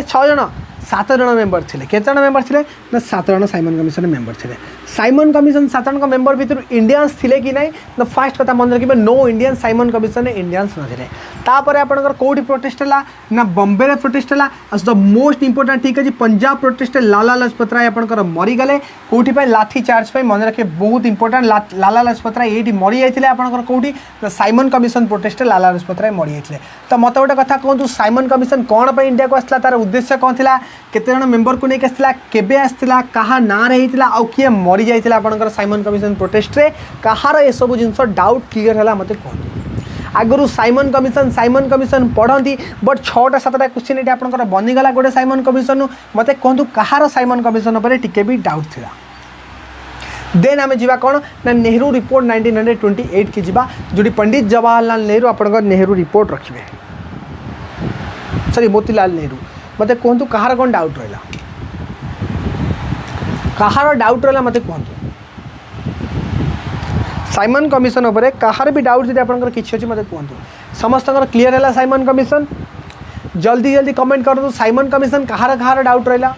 6 जन 7 जन मेंबर थे केते जन मेंबर थे ना 7 जन साइमन कमिशन मेंबर थे साइमन कमिशन 7 जन मेंबर भितर इंडियंस थे कि नहीं ना फास्ट कथा मन रखिए no Indian Simon commission Indians नथिले तापर आपनकर कोठी प्रोटेस्ट है ना बॉम्बे रे प्रोटेस्ट है द मोस्ट इंपोर्टेंट ठीक है पंजाब प्रोटेस्ट लाला लाजपत राय आपनकर मरीगले कोठी पे लाठी चार्ज पे मन रखिए बहुत इंपोर्टेंट लाला लाजपत राय ये मरी जाते आपनकर कोठी Simon commission protest Lala Lajpat Rai मरी जाते तो मत गोटे कथा कहतु साइमन कमिशन कौन पर इंडिया को आसला तार उद्देश्य कौन था केते जण मेंबर को नहीं आसला केबे आसला कहा ना रे हितला आ किए मरि जाइतला आपनकर साइमन कमिशन प्रोटेस्ट रे कहार ए सब जिंस डाउट क्लियर हला मते कहू आगु साइमन कमिशन पढ़ती बट 6टा 7टा क्वेश्चन ये आपंकर बनीगला गोटे साइमन कमिशन मत कहतु कहार साइमन कमिशन पर टिके भी डाउट थिला देन आम जा कौन ना नेहरू रिपोर्ट 1928 की जा जो पंडित जवाहरलाल नेहरू आपंकर नेहरू रिपोर्ट रखिए सॉरी मोतीलाल नेहरू मत कहतु कहार कौन डाउट रहा कहार डाउट रहा मत कहतु साइमन कमिशन उपरे कहार भी डाउट जब आपंकर किसी अच्छी मत कहतु समस्त क्लीयर है साइमन कमिशन जल्दी जल्दी कमेंट कर दो साइमन कमिशन कहार कहार डाउट रहा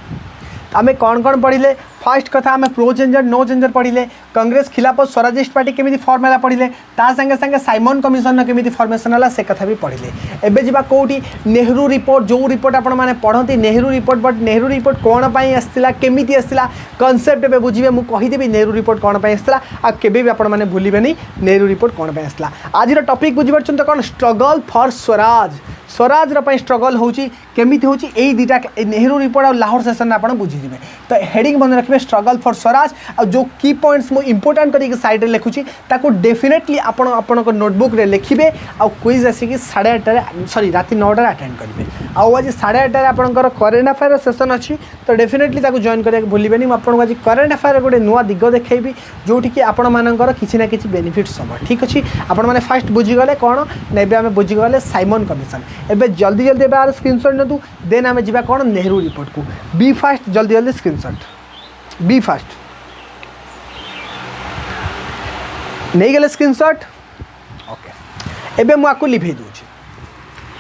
आमे कौन कौन पढ़िले फास्ट कथा आमे प्रो चेंजर नो चेंजर पढ़िले कांग्रेस खिलाफ स्वराजिस्ट पार्टी केमी फॉर्म है पढ़िले ता संगे संगे साइमन कमिशन केमी फॉर्मेशन है से कथा भी पढ़िले एबे जिबा कोठी नेहरू रिपोर्ट जो रिपोर्ट आपण माने पढ़ती Nehru report but Nehru report कौन पाई आसला केमिति आसला कॉन्सेप्ट एबे बुझिबे मु कहि देबी नेहरू रिपोर्ट कौन पाई आसला आ केबे भी आपण माने भूलिबेनी नेहरू रिपोर्ट कौन पाई आसला आज रो टॉपिक बुझि परछन त कोन स्ट्रगल फॉर स्वराज रो स्ट्रगल होची केमिति होची एई दीटा नेहरू रिपोर्ट और लाहौर सेशन आपण बुझिजिबे तो हेडिंग बन रखिए स्ट्रगल फॉर स्वराज और जो की पॉइंट्स मु इंपोर्टेंट करके साइड रे लिखुची ताको डेफिनेटली आपण आपण को नोटबुक रे लिखिबे आ क्विज आसी 8:30 सॉरी रात 9:00 अटेंड करिवे आ आज 8:30 आपनकर करेंट अफेयर सेशन अछि तो डेफिनेटली ताको जॉइन करिया भूलिबेनी म आपण आज करेंट अफेयर गोटे नुआ दिग देखैबी जोठी कि आपण मानकर किछि ना किछि बेनिफिट्स हम ठीक अछि आपण माने फास्ट बुझी गले कोन नेबे हमें बुझी गले साइमन कमिशन एबे जल्दी जल्दी बार स्क्रीनशॉट नतु देन हमें जिबा कोन नेहरू रिपोर्ट को बी फास्ट जल्दी जल्दी स्क्रीनशॉट बी फास्ट नहीं गले स्क्रीनशॉट ओके एबे मु आको लिभे दूची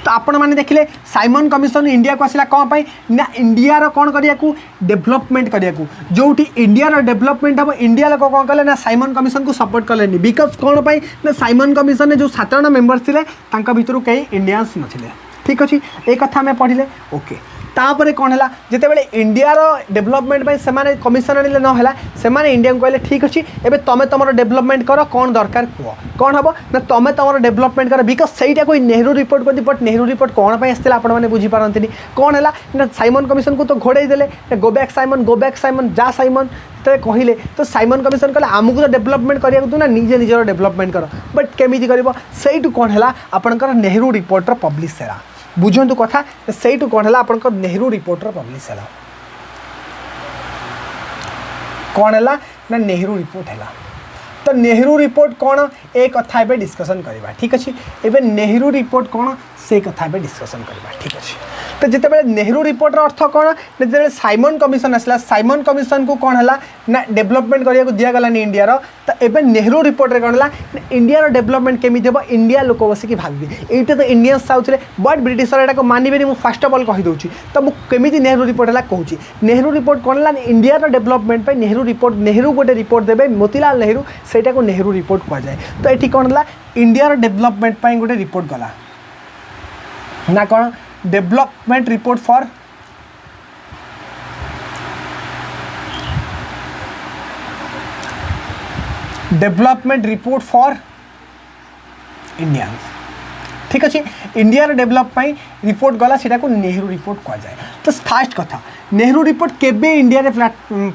तो आपण माने देखिले साइमन कमिशन इंडिया को आसला कौन पाई ना इंडिया रो कौन करिया को डेवलपमेंट करिया को जोठी इंडिया रो डेवलपमेंट हम इंडिया लोक कौन कले ना साइमन कमिशन को सपोर्ट कलेनी बिकॉज कौन पाई ना साइमन कमिशन ने जो 7 जण मेंबर्स थिले तांका भितरु कई इंडियंस नथिले ठीक अछि ए कथा में पढ़िले ओके तापर कौन है जिते बड़े इंडिया रो डेवलपमेंट से माने कमिशन आने न है से माने इंडिया को कहले ठीक अच्छे एबे तमे तुम डेवलपमेंट कर कौन दरकार कह कौन हम ना तुम तुम डेवलपमेंट कर बिकज सहीटा कोई नेहरू रिपोर्ट करती बट नेहरू रिपोर्ट कौन पे आसला आप बुझीपारती कौन है ना साइमन कमिशन को तो घोड़े देले गो बैक साइमन जा साइमन तो कहले तो साइमन कमिशन कहले आमको तो डेवलपमेंट करिया तू ना निजे निजर डेवलपमेंट कर बट केमी कर सहीठू कौन है आपंकर नेहरू रिपोर्टर पब्लिश है बुझंतु कथा सहीठू कौन है आपंकर नेहरू रिपोर्टर पब्लिश है कौन है ना नेहरू रिपोर्ट है तो नेहरू रिपोर्ट कौन ए कथा एबे डिस्कशन करवा ठीक अच्छे एबे नेहरू रिपोर्ट कौन से कथा एबे डिस्कशन करवा ठीक अच्छे तो जिते बड़े नेहरू रिपोर्ट अर्थ कौन जो साइमन कमिशन आसला साइमन कमिशन को कौन है ना डेवलपमेंट करिया को दिया गलानी इंडिया रो तो एबे नेहरू रिपोर्ट रे कौन है इंडिया रो डेवलपमेंट केमी देबो इंडिया लोक बसिक भाबे एटा तो इंडियंस साउथ रे बट ब्रिटिशर एटा को मानिबेनी मु फर्स्ट ऑफ ऑल कहि दोची तो मु केमी नेहरू रिपोर्ट है कहूची नेहरू रिपोर्ट कौन है इंडिया रो डेवलपमेंट पे नेहरू गोटे रिपोर्ट देबे मोतीलाल नेहरू सेटा को नेहरू रिपोर्ट कह जाए तो एठी कौन है इंडिया रो डेवलपमेंट पे गोटे रिपोर्ट गला ना कौन development report for development report for Indians ठीक अच्छे इंडिया डेवलप रिपोर्ट गला सेटा को नेहरू रिपोर्ट कह जाए तो फास्ट कथा नेहरू रिपोर्ट केबे इंडिया रे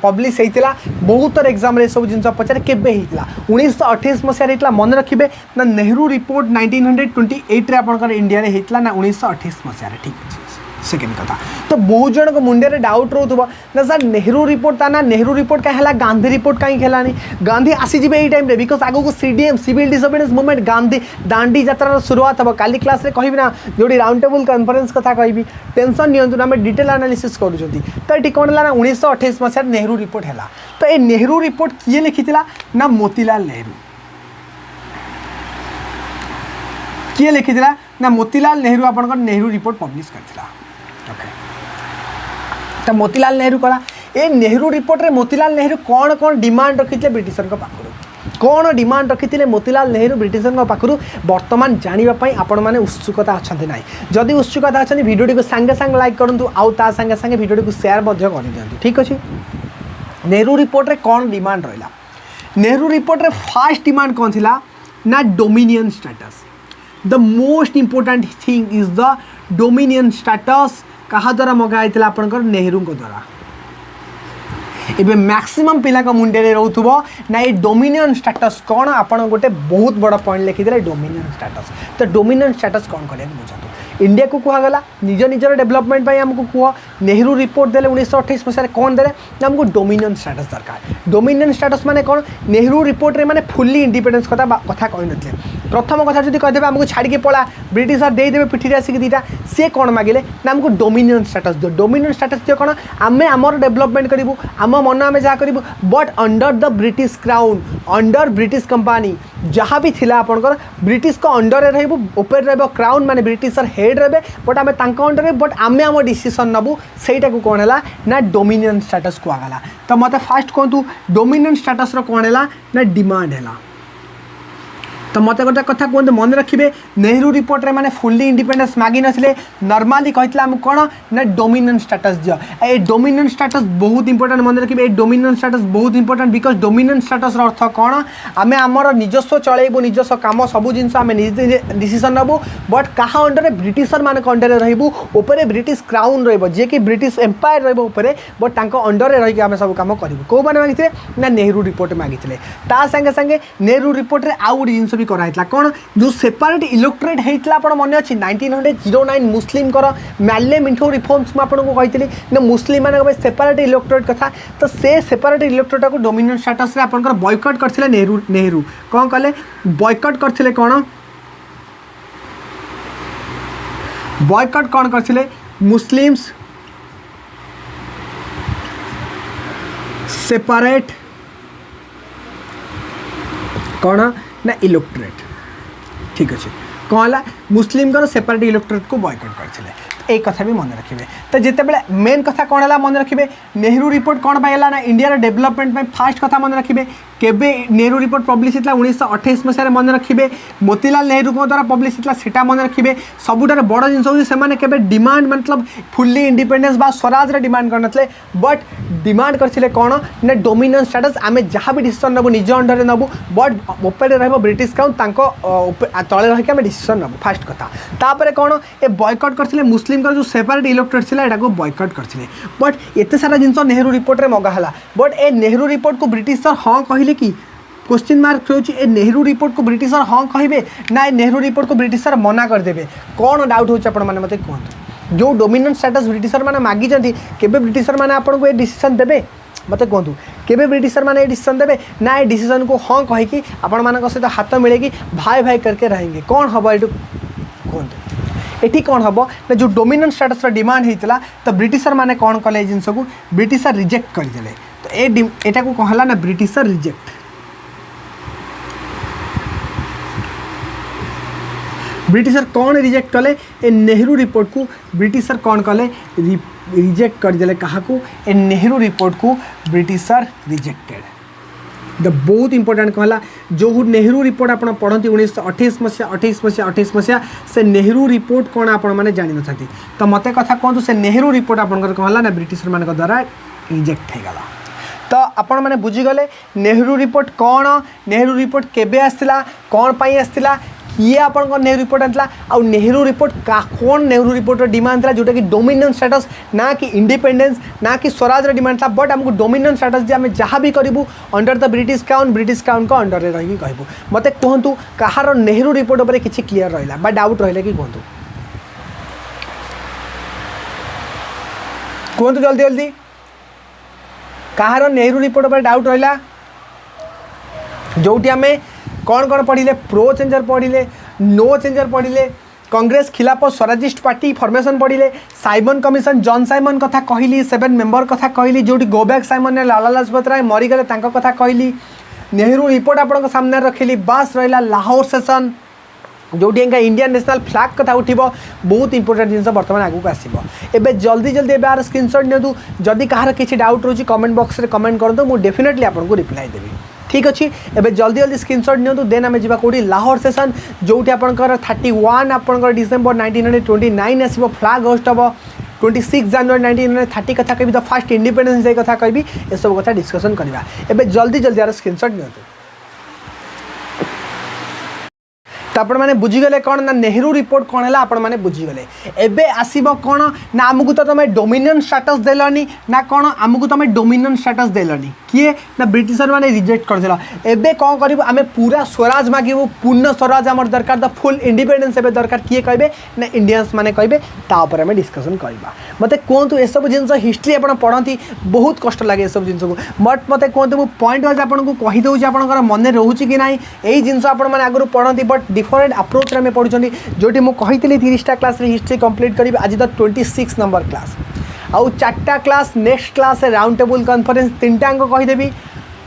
पब्लिश होता बहुत एग्जाम रे सब जिन पचारे केबे होता 1928 मसीह होता मन रखिए ना नेहरू रिपोर्ट 1928 रे आपनकर इंडिया रे होता ना 1928 मसीह ठीक अच्छे सेकेंड कथा तो बहुत जन को मुंडे डाउट रोथुबा ना सर नेहरू रिपोर्ट ता ना नेहरू रिपोर्ट का है गांधी रिपोर्ट कहीं खेलानी गांधी आसीजे ये टाइम बिकज आगो को CDM civil disobedience movement Gandhi Dandi Yatra शुरुआत हम काली क्लास रे कहबी ना जोड़ी राउंड टेबल कॉन्फ्रेंस कथा कहबी टेंशन नियंतु ना डिटेल एनालिसिस करूछंती तो ये कौन है ना 1928 मसीह नेहरू रिपोर्ट है तो ये नेहरू रिपोर्ट किए लिखिथिला ना मोतीलाल नेहरू किए लिखिथिला ना मोतीलाल नेहरू आपनकर नेहरू रिपोर्ट पब्लिश करथिला ओके तो मोतीलाल नेहरू कला ए नेहरू रिपोर्ट रे मोतीलाल नेहरू कौन कौन डिमांड रखी ब्रिटिशर पाखु कौन डिमांड रखी मोतीलाल नेहरू ब्रिटिशर पाखु बर्तमान जानापी आपण मैंने उत्सुकता अच्छा ना जदि उत्सुकता अच्छा भिडियो को सांगे सांगे लाइक करूँ आउ ता सांगे सांगे भिडियो को शेयर कर दिखाँ ठीक अच्छे नेहरू रिपोर्ट रे कौन डिमांड रहा नेहरू रिपोर्ट रे फास्ट डिमांड कौन थिला ना dominion status the most important thing is the dominion status कहा द्वारा मगाई आपंकर नेहरू द्वारा एबे मैक्सिमम पिला मुंडे रोथुबो ना ये डोमिनियन स्टेटस कौन आपन गोटे बहुत बड़ा पॉइंट लिखिदे डोमिनियन स्टेटस तो डोमिनियन स्टेटस कौन करिया बुझातु इंडिया को कहगला निज निजर डेवलपमेंट आमको कह नेहरू रिपोर्ट देले 1928 मसीह कौन देले आमको डोमिनियन स्टेटस दरकार डोमिनियन स्टेटस माने कौन नेहरू रिपोर्ट रे माने फुल्ली इंडिपेंडेंस कथा कहि नथले प्रथम कथा जदि कहदेबे आमको छाड़ी के पळा ब्रिटिशर दे देबे पिठी रे आसिक दीटा से कौन मागिले ना आमको डोमिनियन स्टेटस दियो डोमिनियन स्टेटस दियो कौन आमे आमर डेवलपमेंट करिवु आम मन आमे जा करिवु but under the British crown under British company जहाँ भी थिला आपनकर ब्रिटिश को अंडर रे रहबो ऊपर रहबो क्राउन माने ब्रिटिशर हेड रहे बट आम अंडर बट आम आम डिसीजन नबू सहीटा को कौन है ना डोमिनियन स्टेटस कहगला तो मत फास्ट कहतु डोमिनियन स्टेटस कौन है ना डिमांड है तो मत गोटे कथा कहते मन रखिए नेहरू रिपोर्ट रे माने फुल्ली इंडिपेंडेंस मागी नथिले नॉर्मली कहते आम कौन ना डोमिनियन स्टेटस दियो ए डोमिनियन स्टेटस बहुत इंपोर्टेंट मन रखिए ए डोमिनियन स्टेटस बहुत इंपोर्टेंट बिकज डोमिनियन स्टेटस अर्थ कौन आम आमर निजस्व चलैबू निजस्व काम सब जिन आम डिसीजन नबू बट कहा अंडर ब्रिटिशर मान अंडर रही ऊपर ब्रिटिश क्राउन रही कि ब्रिटिश एम्पायर रही बट अंडर रही आम सब कम करूँ कौ मैंने मागिथे ना नेहरू रिपोर्ट मागिथे ता संगे संगे नेहरू रिपोर्ट रे आउ गोटे जिन भी कराइला कौन जो सेपरेट इलेक्टोरेट होता आप मन अच्छी 1909 मुस्लिम मैले मिंठो रिफॉर्म्स आपको कही ना मुस्लिम मान सेपरेट इलेक्टोरेट कथा तो से सेपरेट इलेक्टोरेट को डोमिनियन स्टेटस आप बॉयकट करते नेहरू कौन कले बॉयकट करते कौन बॉयकट कौन करते मुस्लिम्स सेपरेट कौन ना इलेक्टोरेट ठीक अच्छे कौन है मुस्लिम सेपरेट इलेक्टोरेट को बॉयकट करते एक कथा भी मन रखिए तो जिते बड़े मेन कथा कौन है मन रखिए नेहरू रिपोर्ट कौन पाइला ना इंडिया डेवलपमेंट में फास्ट कथा मन रखिए केबे नेहरू रिपोर्ट पब्लिश होता 1928 मसीह मन रखिए मोतीलाल नेहरू द्वारा पब्लिश होता सेटा मन रखिए सबुठार बड़ जिनस से डिमांड मतलब फुल्ली इंडिपेंडेंस बा स्वराज रे डिमांड करनथले बट डिमांड करथिले कौन ना डोमिनियन स्टेटस आमे जहाँ भी डिसीजन नबू निज अंडर नबू बट ऊपर रहिबो ब्रिटिश क्राउन तांको तले रहिके आमे डिसीजन नबू फास्ट कथा तापर कौन ए बॉयकट करथिले मुस्लिम का जो सेपरेट इलेक्टोरेट थिला एटा को बॉयकट करथिले बट एते सारा जिनस नेहरू रिपोर्ट रे मगा हला बट ए नेहरू रिपोर्ट को ब्रिटिशर हाँ कहले कि क्वेश्चन मार्क हो नेहरू रिपोर्ट को ब्रिटिशर हाँ कहे ना नेहरू रिपोर्ट को ब्रिटिशर मना करदे कौन डाउट हो मत कहतु जो डोमिनियन स्टेटस ब्रिटिशर मैंने मागी केबे ब्रिटिशर मैंने आपको ये डिसीजन देवे मत कहतु केबे ब्रिटिशर मैंने ये डिसीजन देवे ना ये डिसीजन को हाँ कहीकि आपण मान सहित हाथ मिलेगी भाई भाई करके रहेंगे कौन हम ये कहतु ये कौन हम ना जो डोमिनियन स्टेटस डिमांड होता तो ब्रिटिशर मैंने कौन कले जिनस को ब्रिटिशर रिजेक्ट करदे तो यहाँ को कहला ना ब्रिटिशर रिजेक्ट ब्रिटिशर कौन रिजेक्ट कले ए नेहरू रिपोर्ट को ब्रिटिशर कौन कले रिजेक्ट करदे क्या ए नेहरू रिपोर्ट को ब्रिटिशर रिजेक्टेड द बहुत इंपोर्टेंट कहला जो नेहरू रिपोर्ट आप पढ़ती 1928 मसीहा 28 मसीहा से नेहरू रिपोर्ट कौन आप जानी न तो मत कथा कहतु से नेहरू रिपोर्ट आप कहला ना ब्रिटिशर मान द्वारा रिजेक्ट होगला तो आपण मैंने बुझीगले नेहरू रिपोर्ट कौन नेहरू रिपोर्ट केबे आसला कौन पाई आसला किए आप नेहरू रिपोर्ट आसला आउ नेहरू रिपोर्ट कौन नेहरू रिपोर्ट डिमांड था जोटा कि डोमिनियन स्टेटस ना कि इंडिपेंडेंस ना कि स्वराज डिमांड था बट आमको डोमिनियन स्टेटस आम जहाँ भी करूँ अंडर द ब्रिटिश क्राउन को अंडर रही कहूँ मत कहतु कहार नेहरू रिपोर्ट उपर किसी क्लीयर रहा बा डाउट रहा कि कहतु कहतु जल्दी जल्दी कहार नेहरू रिपोर्ट उपर डाउट रहा जोटी आम कौन कौन पढ़िले प्रो चेंजर पढ़िले नो चेंजर पढ़िले कांग्रेस खिलाफ स्वराजिस्ट पार्टी फॉर्मेशन पढ़िले साइमन कमिशन जॉन साइमन कथा कहली 7 मेंबर कथा कहली जोटी गोबैक साइमन ने लाला लाजपत राय मरीगले कथा कहली नेहरू रिपोर्ट आप सामने रखिली बास रहा लाहौर सेशन जोटी इंडियन नेशनल फ्लैग कथा उठिबो बहुत इंपोर्टेंट जिनस बर्तमान आगू आसो ए जल्दी जल्दी यार स्क्रीनशॉट नियंतु जदि कहार किसी डाउट रोची कमेंट बॉक्स रे कमेंट करदो मु डेफिनेटली आपको रिप्लाई देबी ठीक अच्छे एबे जल्दी जल्दी स्क्रीनशॉट नियंतु देन आम जा कौटी लाहौर सेशन जोटी आपंकर 31 आपंकर डिसेम्बर 1929 आसो फ्लैग होस्ट हम 26 जनवरी 1930 कथा कह फर्स्ट इंडिपेंडेंस डे कथा कह ये सब कथा डिस्कसन करवा एबे जल्दी जल्दी यार स्क्रीनशॉट नियंतु तो आपण मैंने बुझीगले कौन ना नेहरू रिपोर्ट कौन है आपण मैंने बुझीगले एबे आसीबो कौन ना आमको तो तुम डोमिनियन स्टेटस देलनी ना कौन आमको तुम डोमिनियन स्टेटस देलनी किए ना ब्रिटिशर माने रिजेक्ट करदेल एबे कौन करूँ आम पूरा स्वराज मागिबू पूर्ण स्वराज आम दरकार द फुल इंडिपेंडेंस एबे दरकार किए कहे ना इंडियंस माने कहे तापर आम डिस्कसन करवा मते कहतु ए सब जिन हिस्ट्री आप पढ़ती बहुत कष्ट लगे ये सब जिन को बट मते कहतु मुझे पॉइंट वाइज आपको कहीदे आपंकर मन रोचे कि ना यही जिन आप आगुरी पढ़ती बट डिफरेंट अप्रोच में पढ़ुं जोटी मुझे 30टा क्लास हिस्ट्री कंप्लीट करी आज द 26 नंबर क्लास आउ 4टा class next class round table conference 3टा कहीदेवी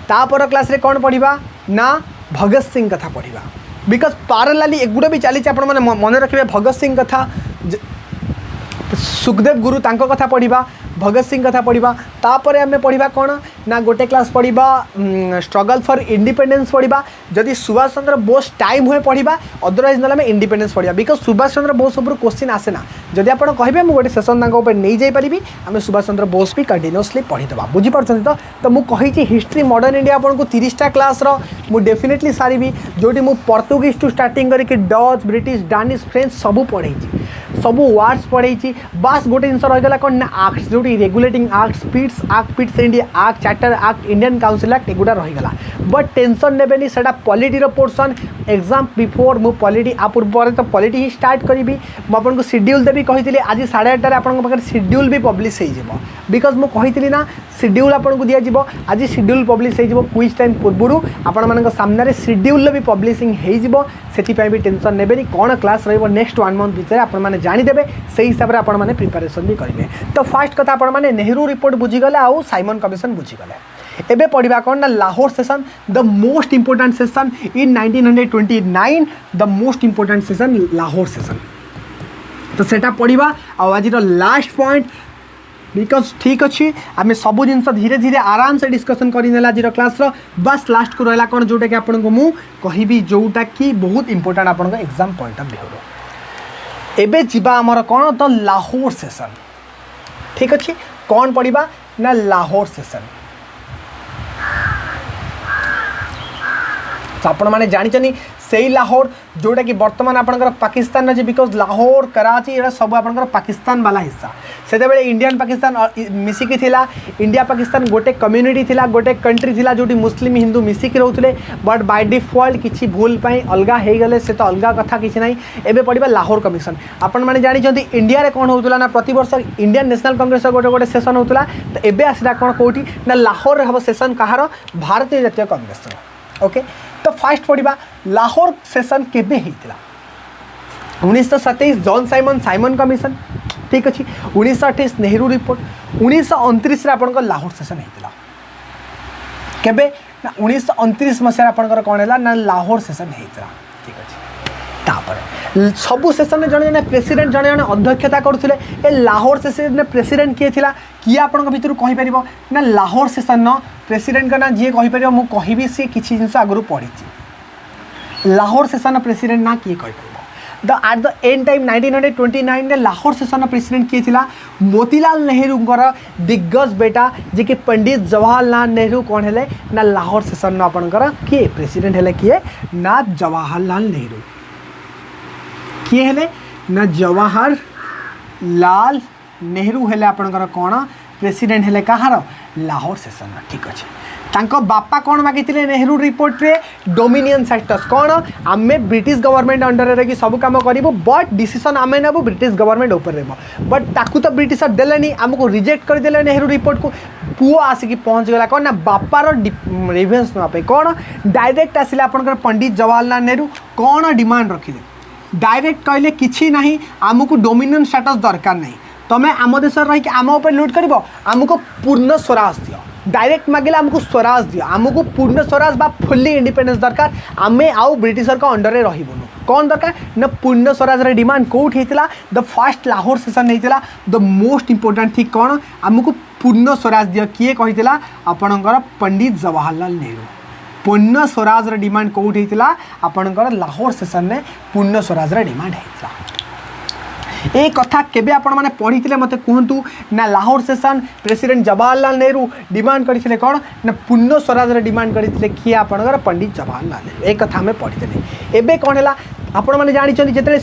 तापर क्लास रे कौन पढ़ा ना भगत सिंह कथा पढ़ा बिकज पारालाली एगुड़ा भी चली मन रखिए भगत सिंह कथा सुखदेव गुरु तांको कथा पढ़ा भगत सिंह कथा पढ़ा तापर आम पढ़ा कौन ना गोटे क्लास पढ़ा स्ट्रगल फॉर इंडिपेंडेंस पढ़ा जदि सुभाष चंद्र बोस टाइम हुए पढ़ा अदरवाइज ना इंडिपेंडेंस पढ़ा बिकज सुभाष चंद्र बोस उपर क्वेश्चन आसेना जदि आप कहे मुझे सेसन नहीं जापरि आम सुभाष चंद्र बोस भी कंटिन्यूअसली पढ़ीदे बुझीपार तो मुझे हिस्ट्री मॉडर्न इंडिया आपको 30टा क्लास मु डेफिनेटली सारी जोटी मु पोर्तुगीज टू स्टार्टिंग करके डच ब्रिटिश डानिश फ्रेंच सबू पढ़े सबू वार्ड्स पढ़े बास गोटे जिन रहीगला कौन ना आक्ट्स जो regulating act Pitt's India act charter act Indian council act एगुड़ा रहीगला बट टेंशन नेबेनी सेटा पॉलिटी पोर्सन एग्जाम बिफोर मु पॉलिटी आ पूर्व तो पॉलिटी ही स्टार्ट करी मुझे शेड्यूल देवी कही आज 8:30 आपंकर शेड्यूल भी पब्लिश हो बिकज मुझे ना शेड्यूल आपको दिज्व आज शेड्यूल पब्लिश हो क्विज टाइम पूर्व आपण सामने शेड्यूल भी पब्लिशिंग हो भी टेंशन नेबेनी कौन क्लास नेक्स्ट 1 मंथ भितर आपने जानीदे से हिसाब से आपने प्रिपरेशन भी करेंगे तो फास्ट कथा आपने नेहरू रिपोर्ट बुझीगले आउ साइमन कमिशन बुझीगले एबे पढ़ा कौन ना Lahore session the most important session in 1929 the most important session Lahore session तो सेटा पढ़ा आज लास्ट पॉइंट बिकज ठीक अच्छे आम सब जिन धीरे धीरे आराम से डिस्कसन करने आज क्लास बस लास्ट को रहा कौन जोटा कि आपको मुझे कहि जोटा कि बहुत इंपोर्टेंट आप एग्जाम पॉइंट ऑफ व्यू एबे जीवा आमर कौन तो लाहौर सेशन ठीक अच्छे कौन पढ़ा ना लाहौर सेशन तो आपण मैंने जानी से लाहौर जोटा कि बर्तमान आपंकर पाकिस्तान अच्छे बिकज लाहौर कराची ये सब आपंकर पाकिस्तान वाला हिस्सा से इंडियन पाकिस्तान मिसिकी थिला इंडिया पाकिस्तान गोटे कम्युनिटी थिला गोटे कंट्री थिला जोटी मुस्लिम हिंदू मिसिकी रोते बट बाय डिफॉल्ट किसी भूल पाई अलग हो गले से तो अलग कथा किसी ना एबे पढ़ा लाहौर कमिशन आपण मैंने जानी इंडिया रे कौन होता ना प्रति वर्ष इंडियन नेशनल कांग्रेस गोटे गोटे सेशन होता तो एबे आसला कौन कौटी ना लाहौर हम सेशन कहार भारतीय जातीय कांग्रेस ओके तो फास्ट पढ़ा लाहौर सेशन केबे होता 1927 जॉन साइमन कमिशन ठीक अच्छे 1928 नेहरू रिपोर्ट 1929 आपंकर लाहौर सेशन होता केबे ना 1929 मसीह आपंकर कौन है ना लाहौर सेशन होता ठीक अच्छे तापर सबू सेशन में जड़े प्रेसिडेंट जड़े जड़े अध्यक्षता करुले ए लाहौर सेशन में प्रेसिडेंट किए थिला किए आपण भितर कहीपर ना लाहौर सेशन प्रेसिडेंट का ना जी कहीपर मुझे कहि सी किसी जिन आगु पढ़ी लाहौर सेशन प्रेसिडेंट ना किए कहीपर the at the end time 1929 में लाहौर सेशन प्रेसिडेंट किए थिला मोतीलाल नेहरू दिग्गज बेटा जे कि पंडित जवाहरलाल नेहरू कौन है ना लाहौर सेशन आपंकर किए प्रेसिडेंट है किए ना जवाहरलाल नेहरू किए है ना जवाहरलाल नेहरू है आपंकर कौन प्रेसिडेंट है कहार लाहौर सेशन ठीक अच्छे तांको बापा कौन मागी नेहरू रिपोर्ट रे डोमिनियन स्टेटस कौन आम ब्रिटिश गवर्नमेंट अंडर रे सब काम करूँ बट डिसीजन आम नबू ब्रिटिश गवर्नमेंट ऊपर बट ताकू तो ब्रिटिशर देलेनी आमको रिजेक्ट करदे नेहरू रिपोर्ट को पुओ आसिक पहुँच गला कौन ना बापार रिवेंस नापे कौन डायरेक्ट आसिले आपंकर पंडित जवाहरलाल नेहरू कौन डिमांड रखिले डायरेक्ट कहले किसी ना आमको डोमिनियन स्टेटस दरकार नहीं तुम्हें आम देश रही आम उपर लुट कर आमको पूर्ण स्वराज दियो डायरेक्ट मांगे आमको स्वराज दियो आमको पूर्ण स्वराज बा फुल्ली इंडिपेंडेंस दरकार आम आउ ब्रिटिशर का अंडर रहीबुनु कौन दरकार ना पूर्ण स्वराज रे डिमांड कौट होता द फर्स्ट लाहौर सेशन होता द मोस्ट इंपोर्टेंट थिंग कौन आमको पूर्ण स्वराज दियो किए कही आपणकर पंडित जवाहरलाल नेहरू पूर्ण स्वराज रे डिमांड कौट होता आपणकर लाहौर सेशन में पूर्ण स्वराज रे डिमांड होता ए कथा केबे आपण माने पढ़ी मत कहतु ना Lahore session president Jawaharlal Nehru demand करते कौन ना पूर्ण स्वराज डिमांड करते किए आपंकर पंडित जवाहरलाल नेहरू एक कथा आम पढ़ी एबे कौन है आपण मैंने जानते जिते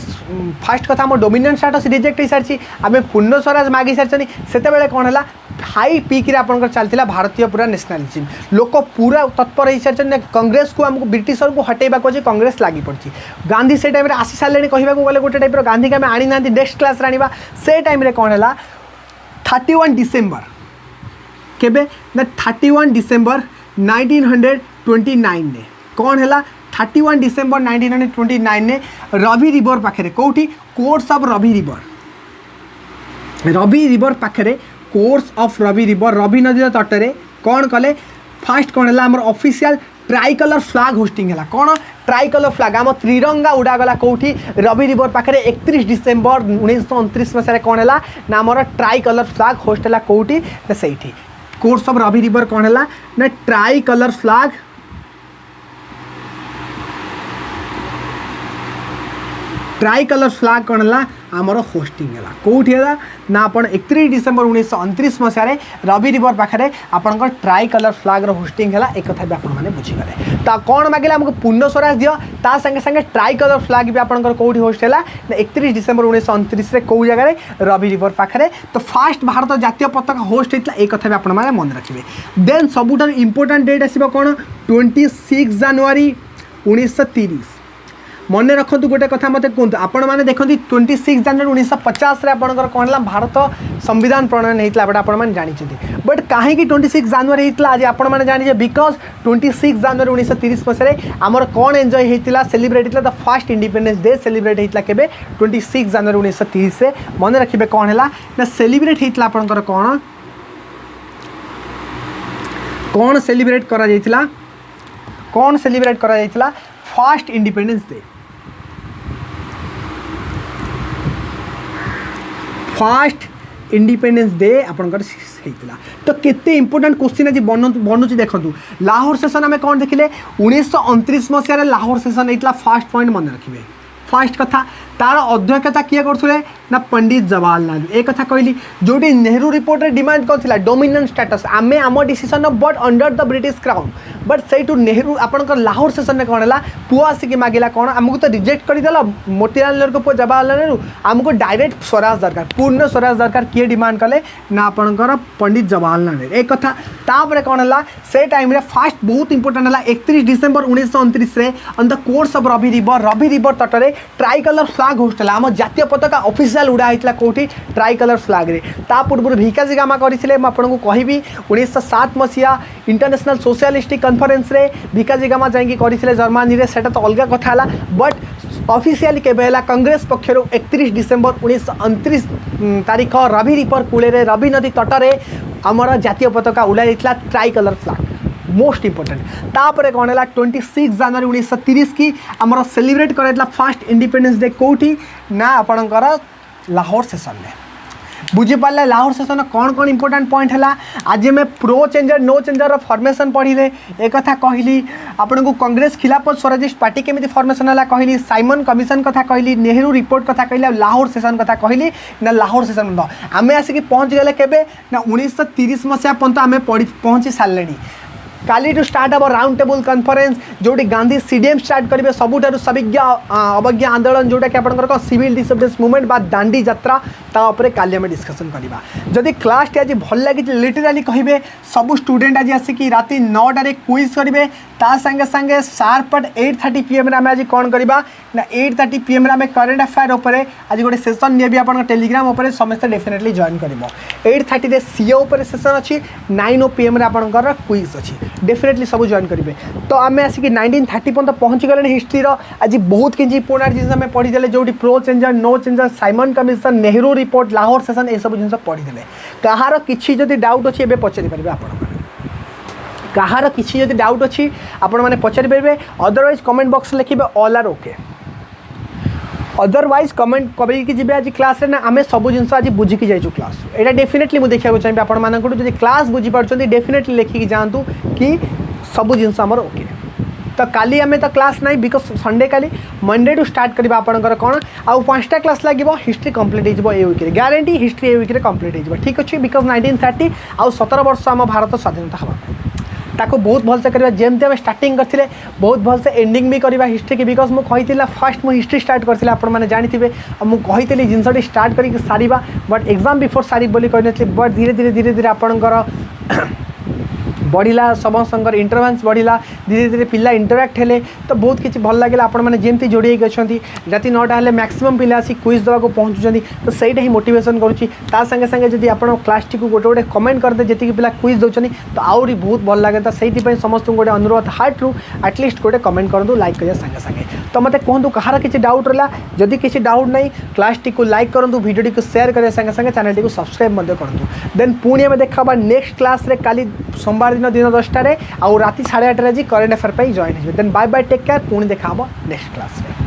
फास्ट कथा आम डोमिनेंट स्टाटस रिजेक्ट हो सारी आम पूर्ण स्वराज मागी सारी से कौन है हाई पीक आपंकर चलता भारतीय पूरा नेशनलिज्म लोक पूरा तत्पर हो सारी कांग्रेस को आमको ब्रिटिशर को हटेबा अच्छे कांग्रेस लगी पड़ी गांधी से टाइम आसी सारे कहूँ गले गोटे टाइप गांधी के आनी ना नेक्स्ट क्लास आने से टाइम कौन है 31 डिसेम्बर केबे ना 31 डिसेम्बर 1929 ने कौन है 31 डिसेम्बर 1929 ने रवि रिवर पाखे कौटी कोर्स ऑफ रवि रिवर पाखे course of Ravi river Ravi नदी तटरे कौन कले फास्ट कौन है आम ऑफिशियल ट्राइकलर फ्लैग होस्टिंग है कौन ट्राइकलर फ्लैग आम त्रिरंगा उड़ागला कौटी रवि रिवर पाखे 31 डिसेम्बर 1929 मसीह कौन है ना आमर ट्राइकलर फ्लैग होस्ट है कौटी ना से कोर्स ऑफ रवि रिवर कौन है ना ट्राइकलर फ्लैग कौन है आमर होस्टिंग है कौटी है ना आप 31 डिसेम्बर 1929 मसीह रवि रिवर पाखे आपंकर ट्राइकलर फ्लैग होस्टिंग है एक कथा भी आपने बुझीगले तो कौन मांगे आमको पूर्ण स्वराज दियो ता संगे संगे ट्राइकलर फ्लैग भी आपंकर कौटी होस्ट है 31 डिसेम्बर 1929 कौ जगह रवि रिवर पाखे तो फास्ट भारत जातीय पताका होस्ट होता एक कथा भी आपने मन रखिए देन सबुठ इंपोर्टाट डेट आसो कौन 26 जनवरी 1930 मन रखु गोटे कथा मत कहतु आपण मैंने देखते 26 जनवरी 1950 आपंकर कौन है भारत संविधान प्रणयन होता है आपने जानते बट कहीं 26 जनवरी होता आज आपने जाने बिकज 26 जनवरी 1930 मसीह आमर कौन एंजॉय होता सेलिब्रेट होता the first independence day celebrate होता के 26 जनवरी 1930 से मन रखिए कौन है ना सेलिब्रेट होता आपंकर कौन सेलिब्रेट करा first independence day first independence day आपंकर तो केते इंपोर्टेंट क्वेश्चन आज बनूँ देखो लाहौर सेशन आम कौन देखिले 1929 मसीह लाहौर सेशन होता फर्स्ट पॉइंट मन रखिए फर्स्ट कथा तार अध्यक्षता किए करते ना पंडित जवाहरलाल एक कथा कहली जो नेहरू रिपोर्ट रे डिमांड करथिला डोमिनेंट स्टेटस आमे आम decision but under the British crown but से नेहरू आपंकर लाहौर सेशन में कौन है पुआ आसिक मागिला कौन आमको तो रिजेक्ट करदेल मोतीलाल नेहरू पुआ जवाहरलाल नेहरू आमको डायरेक्ट स्वराज दरकार पूर्ण स्वराज दरकार किए डिमांड कले ना आपंकर पंडित जवाहरलाल नेहरू एक कथा तापर कौन है से टाइम रे फास्ट बहुत इंपोर्टेंट है 31 December 1929 on the course of Ravi river तटरे ट्राइकलर फ्लैग होस्ट है आम जातीय पताका ऑफिशियल उड़ा होता कौटी ट्राइकलर फ्लैग रे ता पूर्व भिकाजी गामा करते आपको कहबी 1907 मसीहा इंटरनेशनल सोशलिस्टिक कॉन्फ्रेंस रे भिकाजी गामा जाइए करते जर्मनी रे सेटा तो अलग कथा है बट ऑफिशियली केबे कांग्रेस पक्षर 31 डिसेम्बर 1929 तारीख रवि रिवर कूले रवि नदी तटरे आमर जातीय पताका उड़ा ट्राइकलर फ्लैग मोस्ट इंपोर्टेंट तापर कौन है 26 जनवरी 1930 की आमर सेलिब्रेट कराइला फर्स्ट इंडिपेंडेंस डे कौटी ना आपणकर लाहौर सेशन में बुझीपारे लाहौर सेशन कौन कौन इंपोर्टेंट पॉइंट है आज मैं pro changer no changer formation पढ़िले एक कथा कहली आपन को कांग्रेस खिलाफत स्वराजिस्ट पार्टी केमी फॉर्मेशन है कहली साइमन कमिशन कथा कहली नेहरू रिपोर्ट कथा कहली लाहौर सेशन कथा कहली ना लाहौर सेशन आम आसिक पहुँच गले केबे ना 1930 मसीहा पर्यंत आम पहुँची सारे काली टू स्टार्ट हम राउंड टेबल कॉन्फ्रेंस जोटी गांधी सीडीएम स्टार्ट करेंगे सबुठार सविज्ञ अवज्ञा आंदोलन जोटा कि आपंकर सिविल डिसोबेडिएंस मूवमेंट बा दांडी यात्रा तापर काली आम डिस्कसन करवा जदि क्लास टी आज भल लगी लिटराली कहे सबू स्टूडेंट आज आसिक राति 9टार क्विज करेंगे ता संगे संगे शार्प 8:30 PM आम आज कौन करवा ना 8:30 PM आम करेन्ट अफेयर उपर आज गोटे सेसन नहीं आप टेलीग्राम उपर समस्त डेफिनेटली जॉइन कर 8:30 रे सीओ उपर सेसन अच्छी 9 PM आपंकर क्विज अच्छी डेफिनेटली सब जॉइन करेंगे तो आम आसिक 1930 पर्यंत पहुँची गले हिस्ट्री आज बहुत किसी पुराना जिन आम पढ़ीदे जो pro changer no changer Simon commission Nehru report Lahore session ये सब जिन पढ़ीदे कहार किसी जदि डाउट अच्छी ए पचारि पारे आप कहार किसी जदि डाउट अच्छी आपण मैंने पचारि पारे अदरवाइज कमेंट बॉक्स लिखे all are okay otherwise comment करके जी आज क्लास रे ना आम सब जिन आज बुझिकी जाइए क्लास यहाँ डेफिनेटली मुझे देखा चाहिए आपंकर क्लास बुझीपार डेफिनेटली लिखिकी जातु कि सब जिनस आमर ओके तो काली आम तो क्लास ना बिकज संडे काली मंडे टू स्टार्ट करवा आपंकर कौन आउ 5टा क्लास लगे हिस्ट्री कंप्लीट हो विक्रे ग्यारंटी हिस्ट्री ए विक्रे कंप्लीट हो ठीक अच्छे बिकज 1930 आउ 17 वर्ष आम भारत स्वाधीनता हवा ताको बहुत भलसे करवा जेमती आम स्टार्टिंग करते बहुत भलसे एंडिंग भी करवा हिस्ट्री की बिकज मुझे फर्स्ट मुझे हिस्ट्री स्टार्ट करती आपने जानते मुझे जिनस स्टार्ट कर सारिबा बट एग्जाम बिफोर सारी बोली कही बट धीरे धीरे आपणकर बढ़ला समस्त इंटरभेन्स बढ़ला धीरे धीरे पिला इंटराक्ट हेले तो बहुत किसी भल लगे आपण मैंने जमी जोड़ी अच्छा राति 9टा हेले मैक्सिमम पिला आसी क्विज देवाक पहुँचुं तो सहीटा ही मोटिवेशन करुँची संगे संगे जब आप क्लास टी को गोटे गोटे कमेंट करदे जी पिला क्विज दौरान तो आहरी बहुत भल लगे तो सही समस्त गोटे अनुरोध हार्ट रू एटलिस्ट गोटे कमेंट करूँ लाइक करिया संगे संगे तो मत कहूँ कहार किसी डाउट रहा जदि किसी डाउट नहीं क्लास टी को लाइक करूँ वीडियो को शेयर करिया संगे संगे चैनल टी को सब्सक्राइब करूँ देन पुणी आम देखा नेक्स्ट क्लास रे काली सोमवार दिन 10टार आउ राति 8:30 आज करेन्ट अफेयर जॉइन हो then bye bye take care पुणी देखा नेक्स्ट क्लास रे।